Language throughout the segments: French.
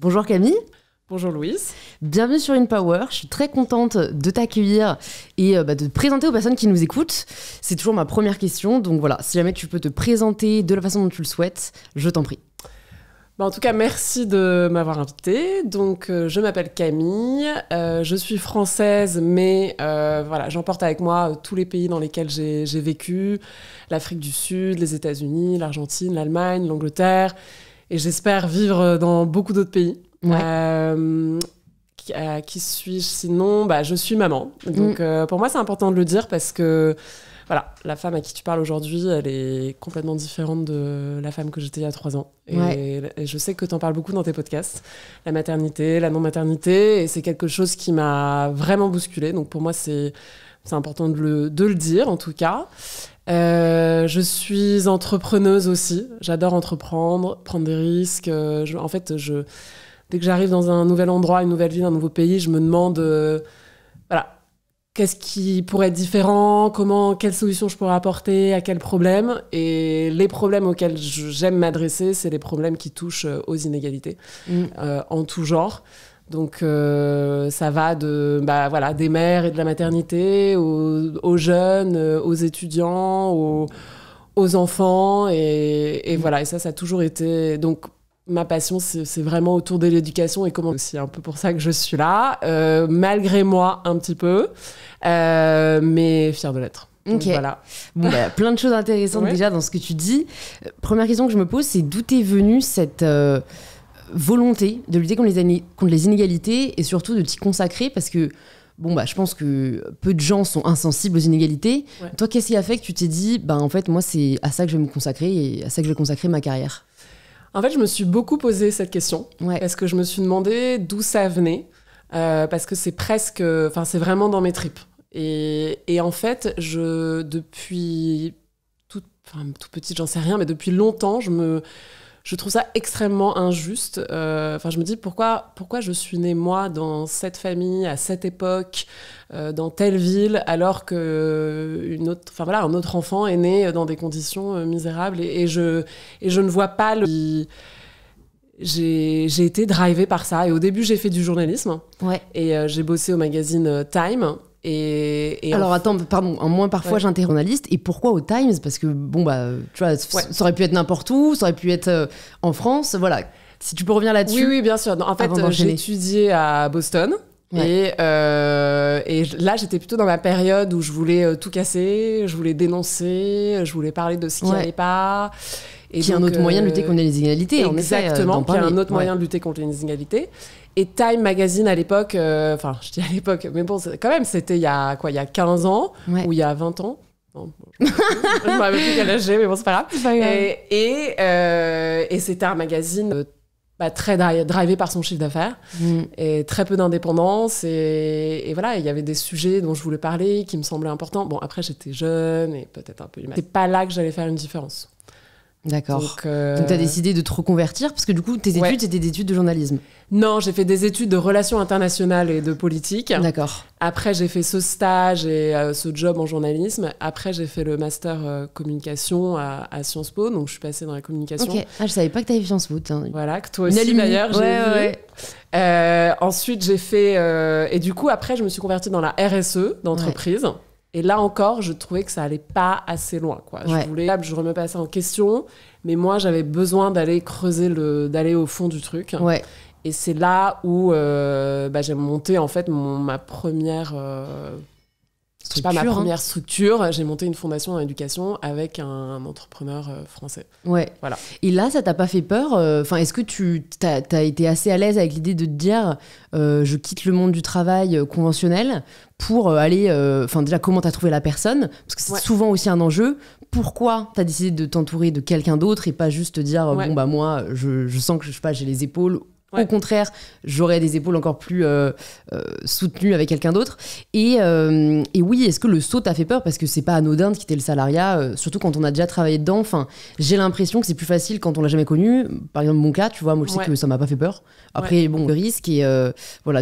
Bonjour Camille. Bonjour Louise. Bienvenue sur InPower. Je suis très contente de t'accueillir et de te présenter aux personnes qui nous écoutent. C'est toujours ma première question, donc voilà, si jamais tu peux te présenter de la façon dont tu le souhaites, je t'en prie. En tout cas, merci de m'avoir invitée. Donc, je m'appelle Camille, je suis française, mais voilà, j'emporte avec moi tous les pays dans lesquels j'ai vécu, l'Afrique du Sud, les États-Unis, l'Argentine, l'Allemagne, l'Angleterre, et j'espère vivre dans beaucoup d'autres pays. Ouais. Qui suis-je sinon ? Je suis maman. Donc, pour moi, c'est important de le dire parce que voilà, la femme à qui tu parles aujourd'hui, elle est complètement différente de la femme que j'étais il y a 3 ans. Et je sais que tu en parles beaucoup dans tes podcasts. La maternité, la non-maternité, et c'est quelque chose qui m'a vraiment bousculée. Donc pour moi, c'est important de le dire, en tout cas. Je suis entrepreneuse aussi. J'adore entreprendre, prendre des risques. Dès que j'arrive dans un nouvel endroit, une nouvelle ville, un nouveau pays, je me demande... qu'est-ce qui pourrait être différent, quelles solutions je pourrais apporter, à quels problèmes. Et les problèmes auxquels j'aime m'adresser, c'est les problèmes qui touchent aux inégalités, en tout genre. Donc, ça va des mères et de la maternité, aux jeunes, aux étudiants, aux enfants. Et voilà, et ça a toujours été... Donc, ma passion, c'est vraiment autour de l'éducation et comment... C'est un peu pour ça que je suis là, malgré moi un petit peu, mais fière de l'être. Ok. Donc, voilà. Bon, plein de choses intéressantes déjà dans ce que tu dis. Première question que je me pose, c'est d'où est venue cette volonté de lutter contre les inégalités et surtout de t'y consacrer parce que je pense que peu de gens sont insensibles aux inégalités. Ouais. Toi, qu'est-ce qui a fait que tu t'es dit, en fait, moi, c'est à ça que je vais me consacrer et à ça que je vais consacrer ma carrière ? En fait, je me suis beaucoup posé cette question parce que je me suis demandé d'où ça venait, parce que c'est vraiment dans mes tripes. Et en fait, depuis tout petite, j'en sais rien, mais depuis longtemps, je trouve ça extrêmement injuste. Je me dis pourquoi je suis née, moi, dans cette famille, à cette époque, dans telle ville, alors un autre enfant est né dans des conditions misérables. Et je ne vois pas J'ai été drivée par ça. Et au début, j'ai fait du journalisme. Ouais. Et j'ai bossé au magazine Time. Alors attends, pardon, moi parfois j'interromps journaliste. Et pourquoi au Times ? Parce que tu vois, ça aurait pu être n'importe où, ça aurait pu être en France, voilà. Si tu peux revenir là-dessus. Oui, bien sûr. En fait, j'ai étudié à Boston. Ouais. Et là, j'étais plutôt dans ma période où je voulais tout casser, je voulais dénoncer, je voulais parler de ce qui n'allait pas. Et qui est un autre moyen de lutter contre les inégalités. Exactement, qui est un autre moyen de lutter contre les inégalités. Et Time Magazine à l'époque, je dis à l'époque, mais bon, quand même, c'était il y a 15 ans ou il y a 20 ans. Non, je ne me rappelle plus quel âge j'ai, mais bon, c'est pas grave. Et c'était un magazine très drivé par son chiffre d'affaires et très peu d'indépendance. Et voilà, il y avait des sujets dont je voulais parler qui me semblaient importants. Bon, après, j'étais jeune et peut-être un peu immature. C'est pas là que j'allais faire une différence. D'accord. Donc, tu as décidé de te reconvertir parce que du coup, tes études, c'était des études de journalisme. Non, j'ai fait des études de relations internationales et de politique. D'accord. Après, j'ai fait ce stage et ce job en journalisme. Après, j'ai fait le master communication à Sciences Po, donc je suis passée dans la communication. Ok. Je savais pas que tu avais fait Sciences Po. Voilà, que toi aussi d'ailleurs, j'ai vu. Ensuite, j'ai fait... et du coup, après, je me suis convertie dans la RSE d'entreprise. Ouais. Et là encore, je trouvais que ça allait pas assez loin, quoi. Je remets pas ça en question, mais moi, j'avais besoin d'aller creuser d'aller au fond du truc. Ouais. Et c'est là où j'ai monté, en fait, ma première... structure. J'ai monté une fondation en éducation avec un entrepreneur français. Ouais. Voilà. Et là, ça t'a pas fait peur ? Est-ce que t'as été assez à l'aise avec l'idée de te dire je quitte le monde du travail conventionnel pour aller... déjà, comment t'as trouvé la personne ? Parce que c'est souvent aussi un enjeu. Pourquoi t'as décidé de t'entourer de quelqu'un d'autre et pas juste te dire moi, je sens que j'ai les épaules... Ouais. Au contraire, j'aurais des épaules encore plus soutenues avec quelqu'un d'autre. Et oui, est-ce que le saut t'a fait peur ? Parce que c'est pas anodin de quitter le salariat, surtout quand on a déjà travaillé dedans. J'ai l'impression que c'est plus facile quand on l'a jamais connu. Par exemple, mon cas, tu vois, moi je sais que ça m'a pas fait peur. Après, le risque et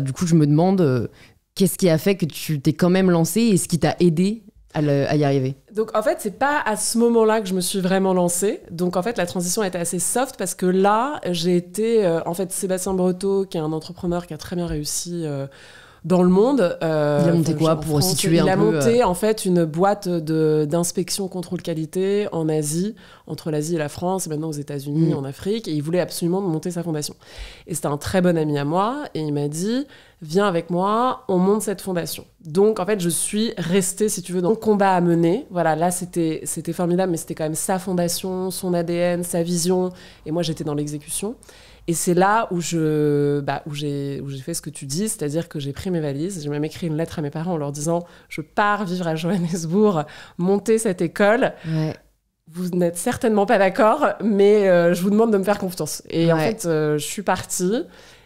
du coup, je me demande qu'est-ce qui a fait que tu t'es quand même lancé et ce qui t'a aidé à y arriver? Donc en fait, c'est pas à ce moment-là que je me suis vraiment lancée. Donc en fait, la transition a été assez soft parce que là, j'ai été... en fait, Sébastien Breteau, qui est un entrepreneur qui a très bien réussi dans le monde. Il a monté quoi pour situer un peu? Il a monté en fait une boîte d'inspection contrôle qualité en Asie, entre l'Asie et la France, et maintenant aux États-Unis, en Afrique. Et il voulait absolument monter sa fondation. Et c'était un très bon ami à moi. Et il m'a dit, viens avec moi, on monte cette fondation. Donc en fait, je suis restée, si tu veux, dans le combat à mener. Voilà, là c'était formidable, mais c'était quand même sa fondation, son ADN, sa vision. Et moi, j'étais dans l'exécution. Et c'est là où j'ai fait ce que tu dis, c'est-à-dire que j'ai pris mes valises, j'ai même écrit une lettre à mes parents en leur disant « Je pars vivre à Johannesburg, monter cette école. Ouais. Vous n'êtes certainement pas d'accord, mais je vous demande de me faire confiance. » Et en fait, je suis partie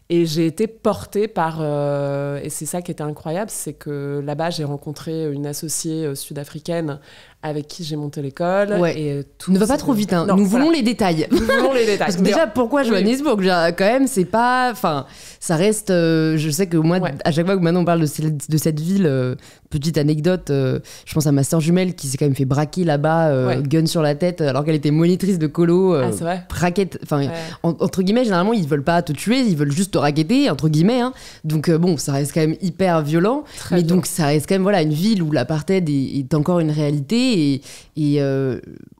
et j'ai été portée par... et c'est ça qui était incroyable, c'est que là-bas, j'ai rencontré une associée sud-africaine avec qui j'ai monté l'école. Ouais. Et ne va pas trop vite, hein. Nous voulons les détails. Nous voulons les détails. Parce que déjà, pourquoi Johannesburg? Quand même, c'est pas... Enfin, ça reste... je sais que moi, à chaque fois que maintenant on parle de cette ville, petite anecdote, je pense à ma sœur jumelle qui s'est quand même fait braquer là-bas, gun sur la tête, alors qu'elle était monitrice de colo. C'est vrai. Raquette. Enfin, entre guillemets, généralement, ils veulent pas te tuer, ils veulent juste te raqueter, entre guillemets. Hein. Donc bon, ça reste quand même hyper violent. Très violent. Donc ça reste quand même une ville où l'apartheid est encore une réalité. Et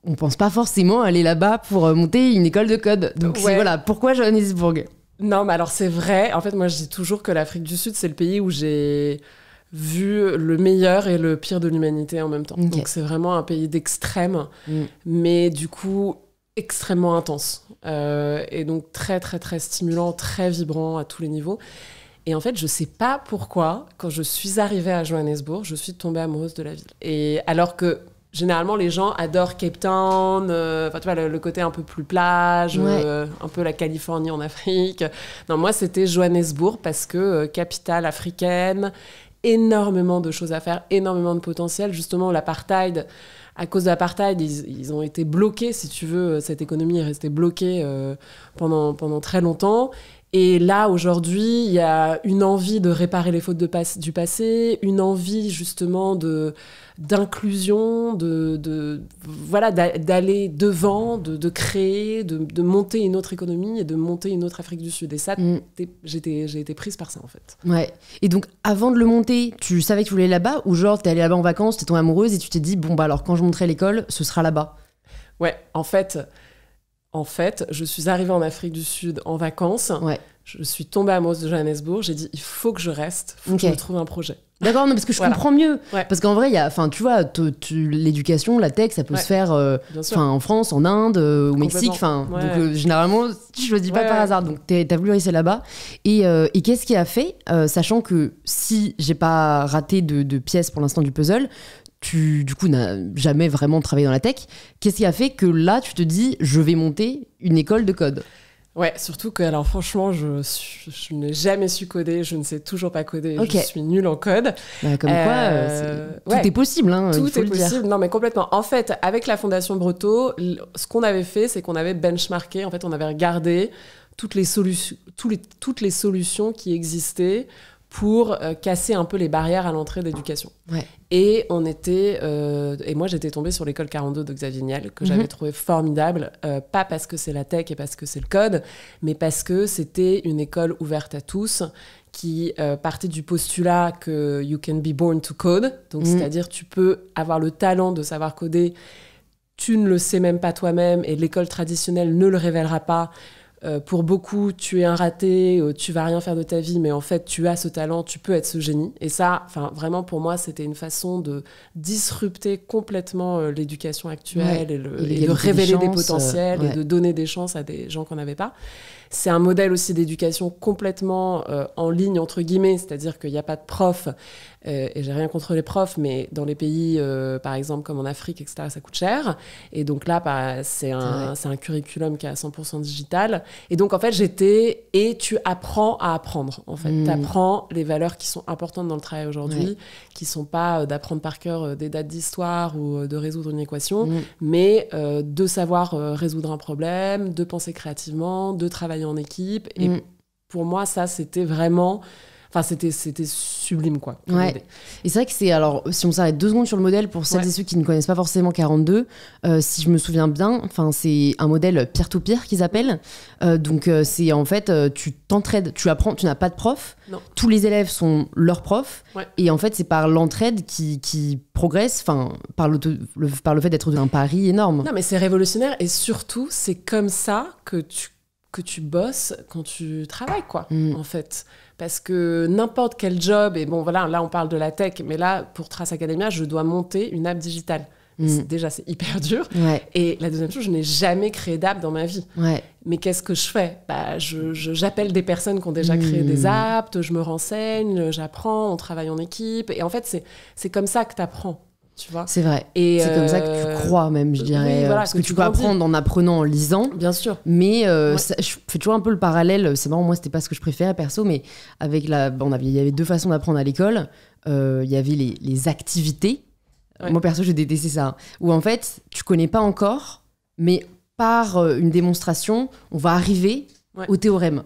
on pense pas forcément aller là-bas pour monter une école de code. Donc pourquoi Johannesburg? Non, mais alors c'est vrai. En fait, moi, je dis toujours que l'Afrique du Sud, c'est le pays où j'ai vu le meilleur et le pire de l'humanité en même temps. Okay. Donc c'est vraiment un pays d'extrême, mais du coup extrêmement intense. Et donc très, très, très stimulant, très vibrant à tous les niveaux. Et en fait, je sais pas pourquoi, quand je suis arrivée à Johannesburg, je suis tombée amoureuse de la ville. Et alors que généralement, les gens adorent Cape Town, tu vois, le côté un peu plus plage, un peu la Californie en Afrique. Non, moi, c'était Johannesburg parce que capitale africaine, énormément de choses à faire, énormément de potentiel. Justement, l'apartheid, à cause de l'apartheid, ils ont été bloqués, si tu veux. Cette économie est restée bloquée pendant très longtemps. Et là, aujourd'hui, il y a une envie de réparer les fautes du passé, une envie justement d'inclusion, d'aller devant, de créer, de monter une autre économie et de monter une autre Afrique du Sud. Et ça, j'ai été prise par ça, en fait. Ouais. Et donc, avant de le monter, tu savais que tu voulais aller là-bas, ou genre, t'es allée là-bas en vacances, t'es tombée amoureuse et tu t'es dit, bon, bah alors, quand je monterai l'école, ce sera là-bas? Ouais, en fait, je suis arrivée en Afrique du Sud en vacances. Ouais. Je suis tombée amoureuse de Johannesburg. J'ai dit, il faut que je reste, il faut que je me trouve un projet. D'accord, non, parce que je comprends mieux. Ouais. Parce qu'en vrai, tu vois, l'éducation, la tech, ça peut se faire en France, en Inde, au Mexique. Donc, généralement, tu ne choisis pas par hasard. Donc, t'as voulu rester là-bas. Et qu'est-ce qui a fait, sachant que si j'ai pas raté de pièces pour l'instant du puzzle, tu, du coup, n'as jamais vraiment travaillé dans la tech. Qu'est-ce qui a fait que là, tu te dis, je vais monter une école de code? Ouais, surtout que, alors franchement, je n'ai jamais su coder, je ne sais toujours pas coder, je suis nulle en code. Bah, comme quoi, tout est possible, hein, tout il faut est le possible, dire. Non mais complètement. En fait, avec la Fondation Breteau, ce qu'on avait fait, c'est qu'on avait benchmarké, en fait, on avait regardé toutes les solutions qui existaient pour casser un peu les barrières à l'entrée de l'éducation. Ouais. Et moi j'étais tombée sur l'école 42 de Xavier Niel, que j'avais trouvé formidable, pas parce que c'est la tech et parce que c'est le code, mais parce que c'était une école ouverte à tous, qui partait du postulat que you can be born to code, donc c'est-à-dire tu peux avoir le talent de savoir coder, tu ne le sais même pas toi-même, et l'école traditionnelle ne le révélera pas. Pour beaucoup, tu es un raté, tu vas rien faire de ta vie, mais en fait, tu as ce talent, tu peux être ce génie. Et ça, vraiment, pour moi, c'était une façon de disrupter complètement l'éducation actuelle et de révéler des potentiels et de donner des chances à des gens qu'on n'avait pas. C'est un modèle aussi d'éducation complètement en ligne, entre guillemets, c'est-à-dire qu'il n'y a pas de profs, et j'ai rien contre les profs, mais dans les pays, par exemple, comme en Afrique, etc., ça coûte cher. Et donc là, c'est un curriculum qui est à 100% digital. Et donc, en fait, et tu apprends à apprendre, en fait. Tu apprends les valeurs qui sont importantes dans le travail aujourd'hui, qui ne sont pas d'apprendre par cœur des dates d'histoire ou de résoudre une équation, mais de savoir résoudre un problème, de penser créativement, de travailler en équipe. Et pour moi, ça, c'était vraiment... Enfin, c'était sublime, quoi. Ouais. Et c'est vrai que c'est... Alors, si on s'arrête 2 secondes sur le modèle, pour celles et ceux qui ne connaissent pas forcément 42, si je me souviens bien, c'est un modèle peer-to-peer qu'ils appellent. Donc, c'est en fait, tu t'entraides, tu apprends, tu n'as pas de prof. Non. Tous les élèves sont leurs profs. Ouais. Et en fait, c'est par l'entraide qui progresse, par le fait d'être un pari énorme. Non, mais c'est révolutionnaire. Et surtout, c'est comme ça que tu bosses quand tu travailles, quoi, en fait. Parce que n'importe quel job, et bon, voilà, là, on parle de la tech, mais là, pour Trace Academia, je dois monter une app digitale. Déjà, c'est hyper dur. Ouais. Et la deuxième chose, je n'ai jamais créé d'app dans ma vie. Ouais. Mais qu'est-ce que je fais ? J'appelle des personnes qui ont déjà créé des apps, je me renseigne, j'apprends, on travaille en équipe. Et en fait, c'est comme ça que tu apprends. Tu vois, c'est vrai. Et c'est comme ça que tu crois même, je dirais. Oui, voilà, parce que tu peux apprendre en apprenant, en lisant. Bien sûr. Mais je fais toujours un peu le parallèle. C'est marrant, moi, c'était pas ce que je préférais perso, mais avec il y avait 2 façons d'apprendre à l'école. Il y avait les activités. Ouais. Moi, perso, je détestais ça. Où en fait, tu connais pas encore, mais par une démonstration, on va arriver au théorème.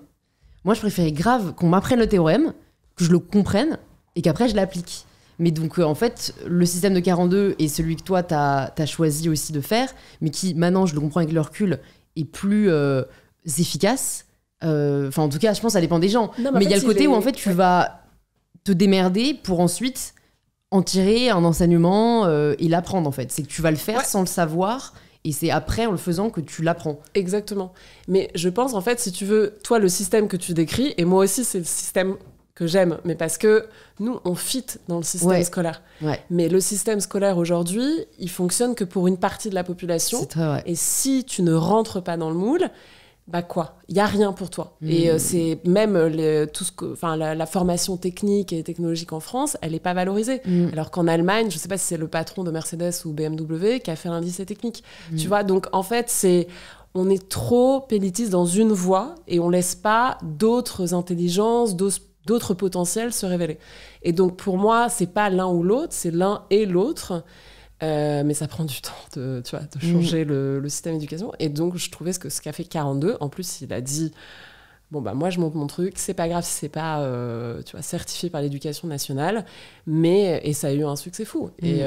Moi, je préférais grave qu'on m'apprenne le théorème, que je le comprenne et qu'après, je l'applique. Mais donc, en fait, le système de 42 est celui que toi, t'as choisi aussi de faire, mais qui, maintenant, je le comprends avec le recul, est plus efficace. En tout cas, je pense que ça dépend des gens. Non, mais il y a le côté où, en fait, tu vas te démerder pour ensuite en tirer un enseignement et l'apprendre, en fait. C'est que tu vas le faire sans le savoir, et c'est après, en le faisant, que tu l'apprends. Exactement. Mais je pense, en fait, si tu veux, toi, le système que tu décris, et moi aussi, c'est le système que j'aime, mais parce que nous, on fit dans le système scolaire. Ouais. Mais le système scolaire aujourd'hui, il fonctionne que pour une partie de la population. C'est très vrai. Et si tu ne rentres pas dans le moule, bah quoi, il n'y a rien pour toi. Et c'est même la formation technique et technologique en France, elle n'est pas valorisée. Alors qu'en Allemagne, je ne sais pas si c'est le patron de Mercedes ou BMW qui a fait un lycée technique. Tu vois, donc en fait, on est trop élitiste dans une voie et on ne laisse pas d'autres intelligences, d'autres potentiels se révéler. Et donc, pour moi, c'est pas l'un ou l'autre, c'est l'un et l'autre. Mais ça prend du temps de changer le système d'éducation. Et donc, je trouvais ce qu'a fait 42. En plus, il a dit, bon, bah, moi, je monte mon truc. C'est pas grave si c'est pas certifié par l'éducation nationale. Et ça a eu un succès fou. Et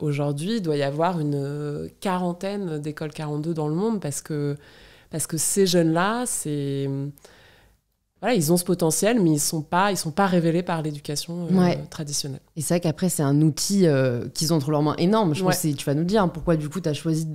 aujourd'hui, il doit y avoir une 40aine d'écoles 42 dans le monde parce que ces jeunes-là, voilà, ils ont ce potentiel, mais ils sont pas révélés par l'éducation traditionnelle. Et c'est vrai qu'après, c'est un outil qu'ils ont entre leurs mains énorme. Je pense que tu vas nous dire pourquoi, du coup, tu as choisi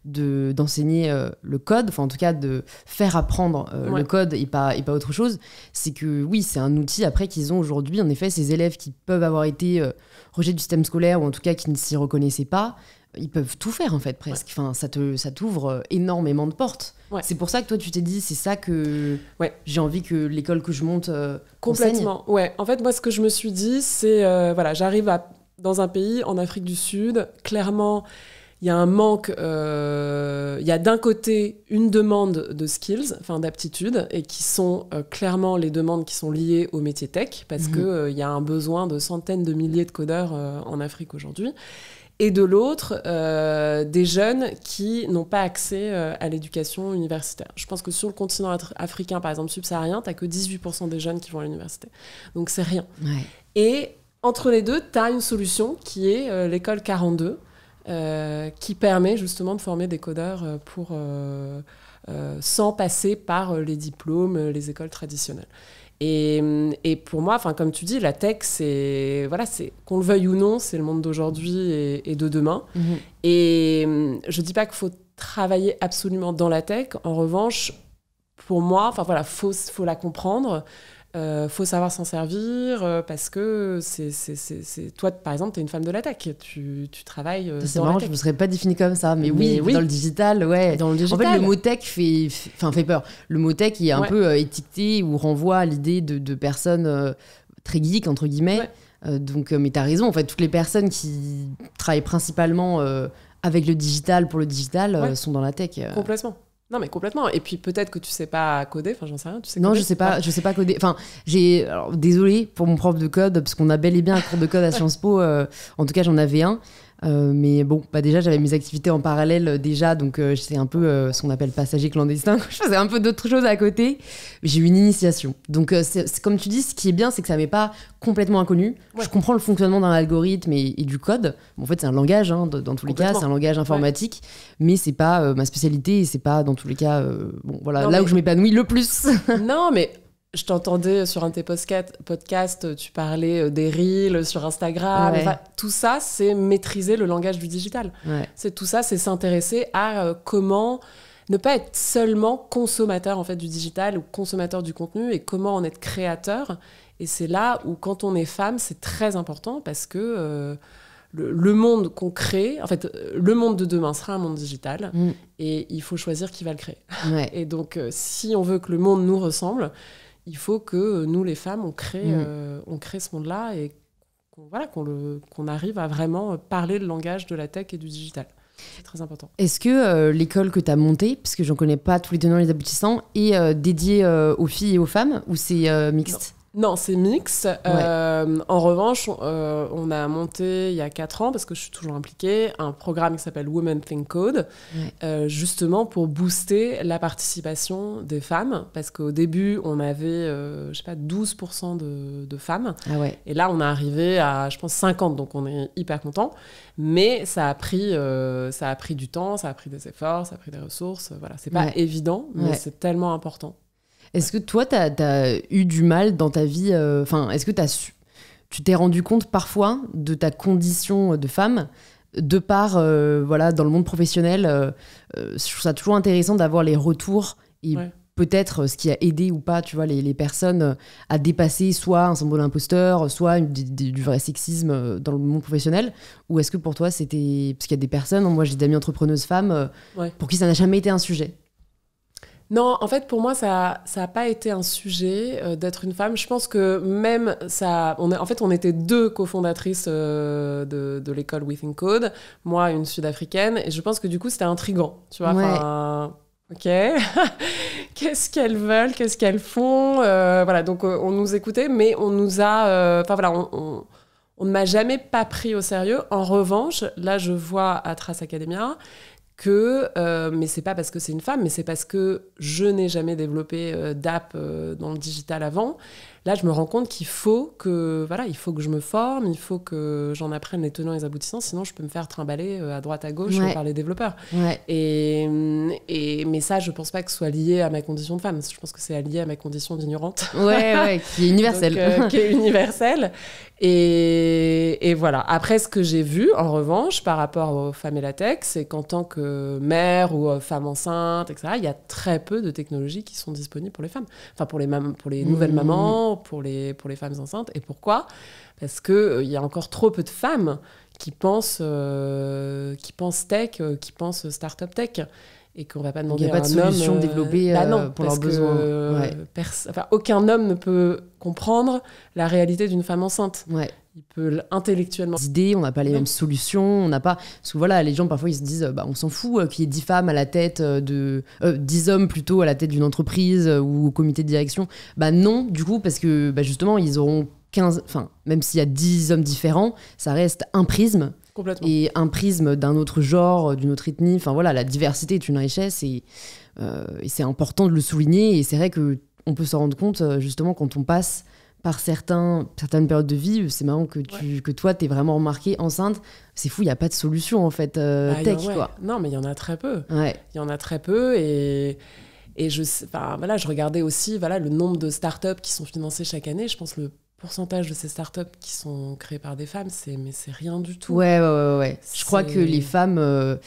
d'enseigner le code, enfin, en tout cas, de faire apprendre le code et pas autre chose. C'est que, oui, c'est un outil, après, qu'ils ont aujourd'hui. En effet, ces élèves qui peuvent avoir été rejetés du système scolaire, ou en tout cas, qui ne s'y reconnaissaient pas, ils peuvent tout faire, en fait, presque. Enfin, ça t'ouvre énormément de portes. Ouais. C'est pour ça que toi, tu t'es dit, c'est ça que j'ai envie que l'école que je monte complètement. Ouais. En fait, moi, ce que je me suis dit, c'est, j'arrive dans un pays, en Afrique du Sud, clairement, il y a un manque, il y a d'un côté une demande de skills, d'aptitudes, et qui sont clairement les demandes qui sont liées au métier tech, parce qu'il y a un besoin de centaines de milliers de codeurs en Afrique aujourd'hui. Et de l'autre, des jeunes qui n'ont pas accès à l'éducation universitaire. Je pense que sur le continent africain, par exemple subsaharien, tu n'as que 18% des jeunes qui vont à l'université. Donc, c'est rien. Ouais. Et entre les deux, tu as une solution qui est l'école 42, qui permet justement de former des codeurs sans passer par les diplômes, les écoles traditionnelles. Et pour moi, comme tu dis, la tech, c'est qu'on le veuille ou non, c'est le monde d'aujourd'hui et de demain. Et je dis pas qu'il faut travailler absolument dans la tech. En revanche, pour moi, faut la comprendre. Faut savoir s'en servir parce que c'est toi, par exemple, tu es une femme de la tech, tu travailles c'est dans marrant, la tech. Je me serais pas définie comme ça, mais oui, dans le digital, ouais. Dans le digital. En fait, le mot tech fait peur. Le mot tech est un peu étiqueté ou renvoie à l'idée de personnes très geeks, entre guillemets. Mais t'as raison, en fait, toutes les personnes qui travaillent principalement avec le digital pour le digital sont dans la tech. Complètement. Non, mais complètement. Et puis peut-être que tu sais pas coder, j'en sais rien. Tu sais non, coder je sais pas coder. Désolée pour mon prof de code, parce qu'on a bel et bien un cours de code à Sciences Po. En tout cas, j'en avais un. Mais bon, déjà, j'avais mes activités en parallèle déjà, donc c'est un peu ce qu'on appelle passager clandestin. Je faisais un peu d'autres choses à côté. J'ai eu une initiation. Donc, c'est comme tu dis, ce qui est bien, c'est que ça m'est pas complètement inconnu. Je comprends le fonctionnement d'un algorithme et du code. Bon, en fait, c'est un langage, hein, dans tous les cas, c'est un langage informatique, mais c'est pas ma spécialité et c'est pas, dans tous les cas, où je m'épanouis le plus. Non, mais... Je t'entendais sur un de tes podcasts, tu parlais des reels sur Instagram. Enfin, tout ça, c'est maîtriser le langage du digital. Tout ça, c'est s'intéresser à comment ne pas être seulement consommateur en fait, du digital ou consommateur du contenu et comment en être créateur. Et c'est là où, quand on est femme, c'est très important parce que le monde qu'on crée, en fait, le monde de demain sera un monde digital et il faut choisir qui va le créer. Et donc, si on veut que le monde nous ressemble, il faut que nous, les femmes, on crée ce monde-là et qu'on arrive à vraiment parler le langage de la tech et du digital. C'est très important. Est-ce que l'école que tu as montée, parce que je ne connais pas tous les tenants et les aboutissants, est dédiée aux filles et aux femmes ou c'est mixte ? Non, c'est mixte. En revanche, on a monté il y a 4 ans, parce que je suis toujours impliquée, un programme qui s'appelle Women Think Code, justement pour booster la participation des femmes, parce qu'au début, on avait, 12% de femmes. Et là, on est arrivé à, je pense, 50, donc on est hyper contents. Mais ça a pris du temps, ça a pris des efforts, ça a pris des ressources. Voilà, c'est pas évident, mais c'est tellement important. Est-ce que toi, t'as eu du mal dans ta vie est-ce que tu t'es rendu compte parfois de ta condition de femme de par, dans le monde professionnel je trouve ça toujours intéressant d'avoir les retours et peut-être ce qui a aidé ou pas, tu vois, les personnes à dépasser soit un symbole imposteur, soit du vrai sexisme dans le monde professionnel. Ou est-ce que pour toi, c'était... Parce qu'il y a des personnes, moi j'ai des amies entrepreneuses femmes, pour qui ça n'a jamais été un sujet. Non, en fait, pour moi, ça a pas été un sujet d'être une femme. Je pense que même ça... on était 2 cofondatrices de l'école We Think Code. Moi, une sud-africaine. Et je pense que du coup, c'était intriguant. Tu vois, OK. Qu'est-ce qu'elles veulent? Qu'est-ce qu'elles font? Donc on nous écoutait, mais on nous a... on ne m'a jamais pas pris au sérieux. En revanche, là, je vois à Trace Academia... mais c'est pas parce que c'est une femme, mais c'est parce que je n'ai jamais développé d'app dans le digital avant. Là, je me rends compte qu'il faut que je me forme, il faut que j'en apprenne les tenants et les aboutissants, sinon je peux me faire trimballer à droite à gauche par les développeurs. Mais ça, je pense pas que ce soit lié à ma condition de femme. Je pense que c'est lié à ma condition d'ignorante. Qui est universelle. Donc, qui est universelle. Et voilà. Après, ce que j'ai vu, en revanche, par rapport aux femmes et la tech, c'est qu'en tant que mère ou femme enceinte, etc., il y a très peu de technologies qui sont disponibles pour les femmes. Enfin, pour les nouvelles mamans, pour les femmes enceintes. Et pourquoi ? Parce qu'il y a encore trop peu de femmes qui pensent tech, qui pensent start-up tech. Et qu'on va pas demander à un homme... Il n'y a pas de solution développée pour leurs besoins. Aucun homme ne peut comprendre la réalité d'une femme enceinte. Il peut intellectuellement... Des idées, on n'a pas les mêmes solutions, on n'a pas... Parce que voilà, les gens, parfois, ils se disent, on s'en fout qu'il y ait 10 femmes à la tête 10 hommes plutôt à la tête d'une entreprise ou au comité de direction. Non, du coup, parce que justement, ils auront 15... Enfin, même s'il y a 10 hommes différents, ça reste un prisme. Complètement. Et un prisme d'un autre genre, d'une autre ethnie. Enfin voilà, la diversité est une richesse et c'est important de le souligner. Et c'est vrai qu'on peut s'en rendre compte justement quand on passe par certaines périodes de vie. C'est marrant que toi, t'es vraiment remarqué enceinte. C'est fou, il n'y a pas de solution en fait tech. Quoi. Non, mais il y en a très peu. Il y en a très peu et je regardais aussi le nombre de startups qui sont financées chaque année. Je pense le pourcentage de ces startups qui sont créées par des femmes, c'est rien du tout. Ouais. Je crois que les femmes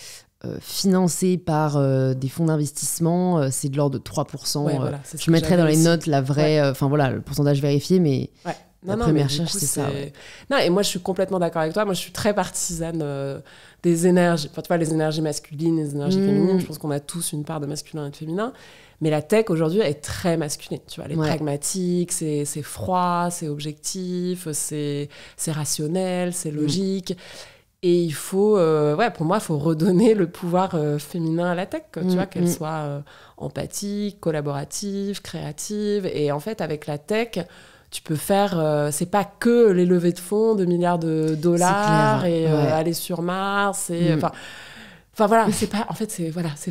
financées par des fonds d'investissement, c'est de l'ordre de 3%. Je mettrai dans les notes la vraie, le pourcentage vérifié, mais la première recherche, c'est ça. Non, et moi, je suis complètement d'accord avec toi. Moi, je suis très partisane des énergies. Enfin, tu vois, les énergies masculines, les énergies féminines. Je pense qu'on a tous une part de masculin et de féminin. Mais la tech, aujourd'hui, est très masculine. Tu vois, elle est pragmatique, c'est froid, c'est objectif, c'est rationnel, c'est logique. Et il faut, pour moi, il faut redonner le pouvoir féminin à la tech, tu vois, qu'elle soit empathique, collaborative, créative. Et en fait, avec la tech, tu peux faire... c'est pas que les levées de fonds de milliards de dollars et aller sur Mars. Enfin voilà, c'est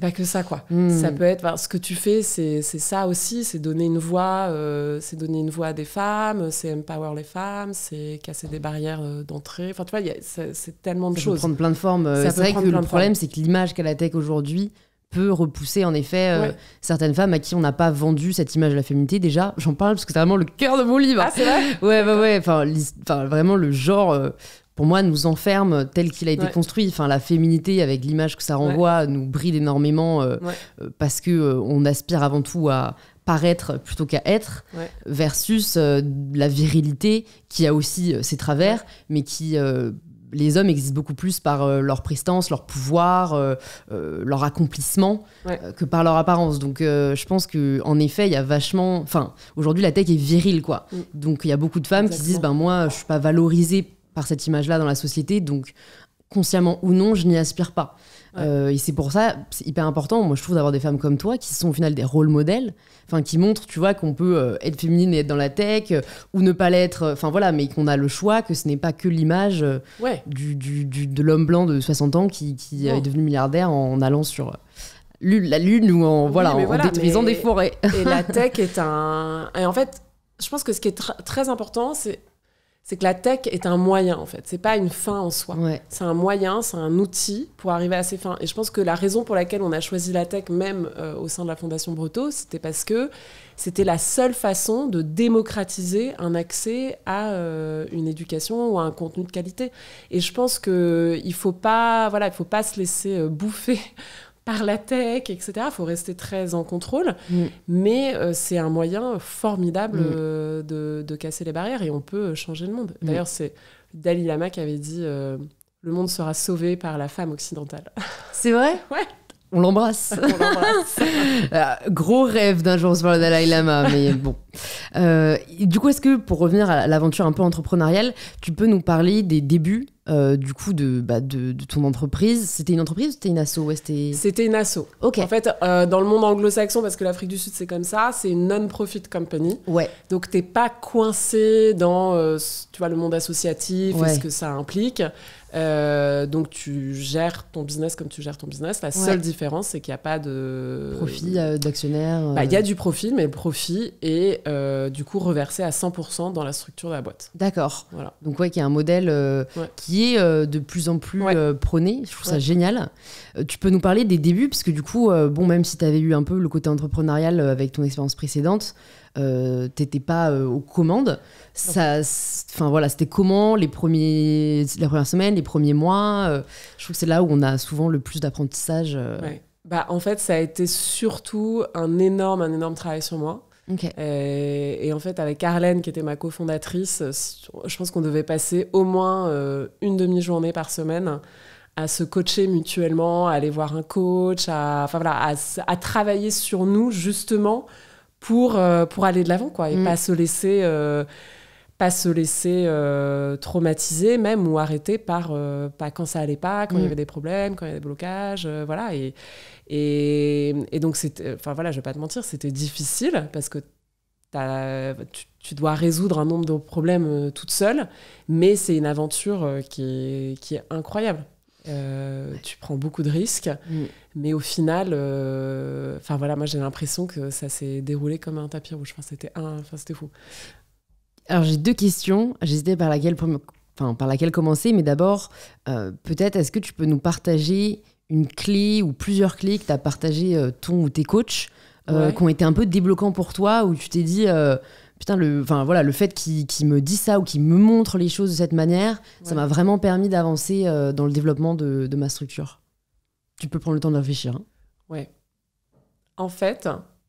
pas que ça, quoi. Ça peut être... ce que tu fais, c'est ça aussi, c'est donner une voix à des femmes, c'est empower les femmes, c'est casser des barrières d'entrée. Enfin, tu vois, c'est tellement de choses. Ça peut prendre plein de formes. C'est vrai que le problème, c'est que l'image qu'a la tech aujourd'hui peut repousser en effet certaines femmes à qui on n'a pas vendu cette image de la féminité. Déjà, j'en parle parce que c'est vraiment le cœur de mon livre. Ah, c'est vrai? Ouais. Enfin, vraiment le genre... pour moi, nous enferme tel qu'il a été construit. Enfin, la féminité, avec l'image que ça renvoie, nous bride énormément parce qu'on aspire avant tout à paraître plutôt qu'à être, versus la virilité qui a aussi ses travers, mais qui... les hommes existent beaucoup plus par leur prestance, leur pouvoir, leur accomplissement que par leur apparence. Donc, je pense qu'en effet, il y a vachement... Enfin, aujourd'hui, la tech est virile, quoi. Donc, il y a beaucoup de femmes qui se disent « moi, je suis pas valorisée par cette image-là dans la société, donc consciemment ou non, je n'y aspire pas. » Et c'est pour ça, c'est hyper important, moi je trouve, d'avoir des femmes comme toi qui sont au final des rôles modèles, qui montrent, tu vois, qu'on peut être féminine et être dans la tech, ou ne pas l'être, mais qu'on a le choix, que ce n'est pas que l'image de l'homme blanc de 60 ans qui est devenu milliardaire en allant sur la Lune ou en détruisant des forêts. Et la tech est un... Et en fait, je pense que ce qui est très important, c'est que la tech est un moyen, en fait. C'est pas une fin en soi. C'est un moyen, c'est un outil pour arriver à ses fins. Et je pense que la raison pour laquelle on a choisi la tech, même au sein de la Fondation Breteau, c'était parce que c'était la seule façon de démocratiser un accès à une éducation ou à un contenu de qualité. Et je pense qu'il faut pas se laisser bouffer par la tech, etc. Il faut rester très en contrôle. Mais c'est un moyen formidable de casser les barrières et on peut changer le monde. D'ailleurs, c'est Dalai Lama qui avait dit le monde sera sauvé par la femme occidentale. C'est vrai ? Ouais. On l'embrasse. Gros rêve d'un jour sur le Dalai Lama, mais bon. Du coup, est-ce que, pour revenir à l'aventure un peu entrepreneuriale, tu peux nous parler des débuts de ton entreprise? C'était une entreprise ou c'était une asso? C'était une asso. Okay. En fait, dans le monde anglo-saxon, parce que l'Afrique du Sud, c'est comme ça, c'est une non-profit company. Donc, t'es pas coincé dans le monde associatif et ce que ça implique. Donc tu gères ton business comme tu gères ton business. La seule différence, c'est qu'il n'y a pas de... profit d'actionnaire. Il y a du profit, mais le profit est du coup reversé à 100% dans la structure de la boîte. D'accord. Voilà. Donc qui est un modèle qui est de plus en plus prôné. Je trouve ça génial. Tu peux nous parler des débuts, parce que du coup, même si tu avais eu un peu le côté entrepreneurial avec ton expérience précédente, t'étais pas aux commandes. C'était comment les premières semaines, les premiers mois. Je trouve que c'est là où on a souvent le plus d'apprentissage. En fait, ça a été surtout un énorme travail sur moi. Okay. Et en fait, avec Arlène, qui était ma cofondatrice, je pense qu'on devait passer au moins une demi-journée par semaine à se coacher mutuellement, à aller voir un coach, à travailler sur nous, justement, pour aller de l'avant, quoi, et pas se laisser traumatiser même ou arrêter par quand ça allait pas, quand il y avait des problèmes, quand il y avait des blocages, et donc c'était, je vais pas te mentir, c'était difficile parce que tu dois résoudre un nombre de problèmes toute seule, mais c'est une aventure qui est incroyable. Tu prends beaucoup de risques, mais au final, moi j'ai l'impression que ça s'est déroulé comme un tapis rouge. C'était fou. Alors j'ai 2 questions. J'hésitais par laquelle commencer, mais d'abord, peut-être, est-ce que tu peux nous partager une clé ou plusieurs clés que tu as partagées ton ou tes coachs qui ont été un peu débloquants pour toi, où tu t'es dit le fait qu'il me dise ça ou qu'il me montre les choses de cette manière, ça m'a vraiment permis d'avancer dans le développement de ma structure. Tu peux prendre le temps de réfléchir. Ouais. En fait,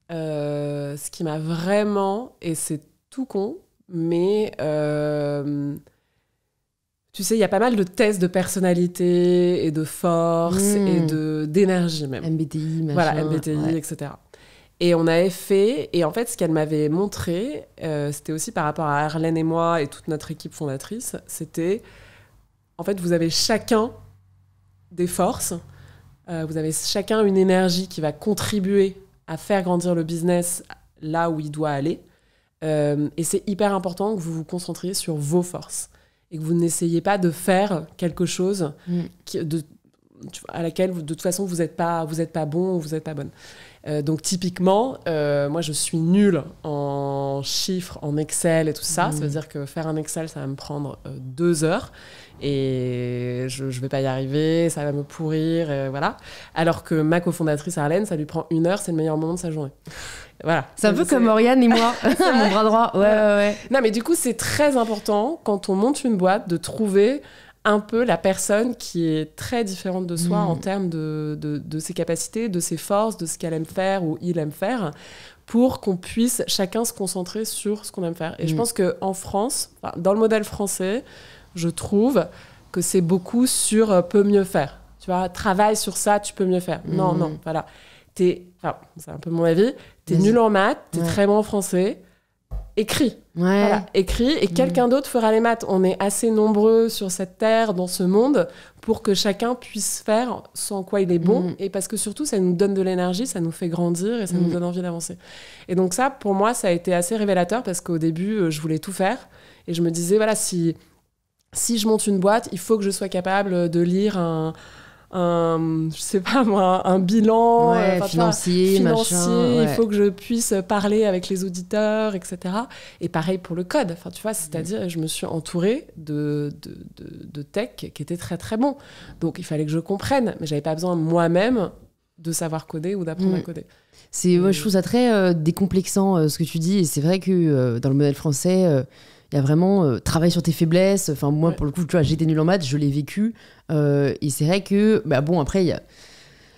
ce qui m'a vraiment, et c'est tout con, mais tu sais, il y a pas mal de tests de personnalité et de force et d'énergie même. MBTI, machin. MBTI, etc. Et on avait fait, et en fait, ce qu'elle m'avait montré, c'était aussi par rapport à Arlène et moi et toute notre équipe fondatrice, c'était, en fait, vous avez chacun des forces, vous avez chacun une énergie qui va contribuer à faire grandir le business là où il doit aller. Et c'est hyper important que vous vous concentriez sur vos forces et que vous n'essayez pas de faire quelque chose à laquelle, de toute façon, vous n'êtes pas bon ou vous n'êtes pas bonne. Donc, typiquement, moi, je suis nulle en chiffres, en Excel et tout ça. Ça veut dire que faire un Excel, ça va me prendre 2 heures. Et je ne vais pas y arriver, ça va me pourrir, voilà. Alors que ma cofondatrice Arlène, ça lui prend 1 heure, c'est le meilleur moment de sa journée. Voilà. C'est un peu comme Oriane et moi, mon bras droit. Ouais. Non, mais du coup, c'est très important, quand on monte une boîte, de trouver un peu la personne qui est très différente de soi en termes de ses capacités, de ses forces, de ce qu'elle aime faire ou il aime faire, pour qu'on puisse chacun se concentrer sur ce qu'on aime faire. Et je pense qu'en France, dans le modèle français, je trouve que c'est beaucoup sur peut mieux faire. Tu vois, travaille sur ça, tu peux mieux faire. Non, voilà. C'est un peu mon avis. T'es nul en maths, t'es très bon en français. Écris. Voilà, écris et quelqu'un d'autre fera les maths. On est assez nombreux sur cette terre, dans ce monde, pour que chacun puisse faire sans quoi il est bon. Et parce que surtout, ça nous donne de l'énergie, ça nous fait grandir et ça nous donne envie d'avancer. Et donc ça, pour moi, ça a été assez révélateur parce qu'au début, je voulais tout faire. Et je me disais, voilà, si je monte une boîte, il faut que je sois capable de lire je sais pas moi, un bilan financier, machin, il faut que je puisse parler avec les auditeurs, etc. Et pareil pour le code. Enfin, tu vois, c'est-à-dire, je me suis entourée de tech qui étaient très très bons. Donc, il fallait que je comprenne, mais j'avais pas besoin moi-même de savoir coder ou d'apprendre à coder. Je trouve ça très décomplexant ce que tu dis. Et c'est vrai que dans le modèle français, il y a vraiment travail sur tes faiblesses. Enfin, moi, pour le coup, tu vois, j'étais nulle en maths, je l'ai vécu. Et c'est vrai que, après,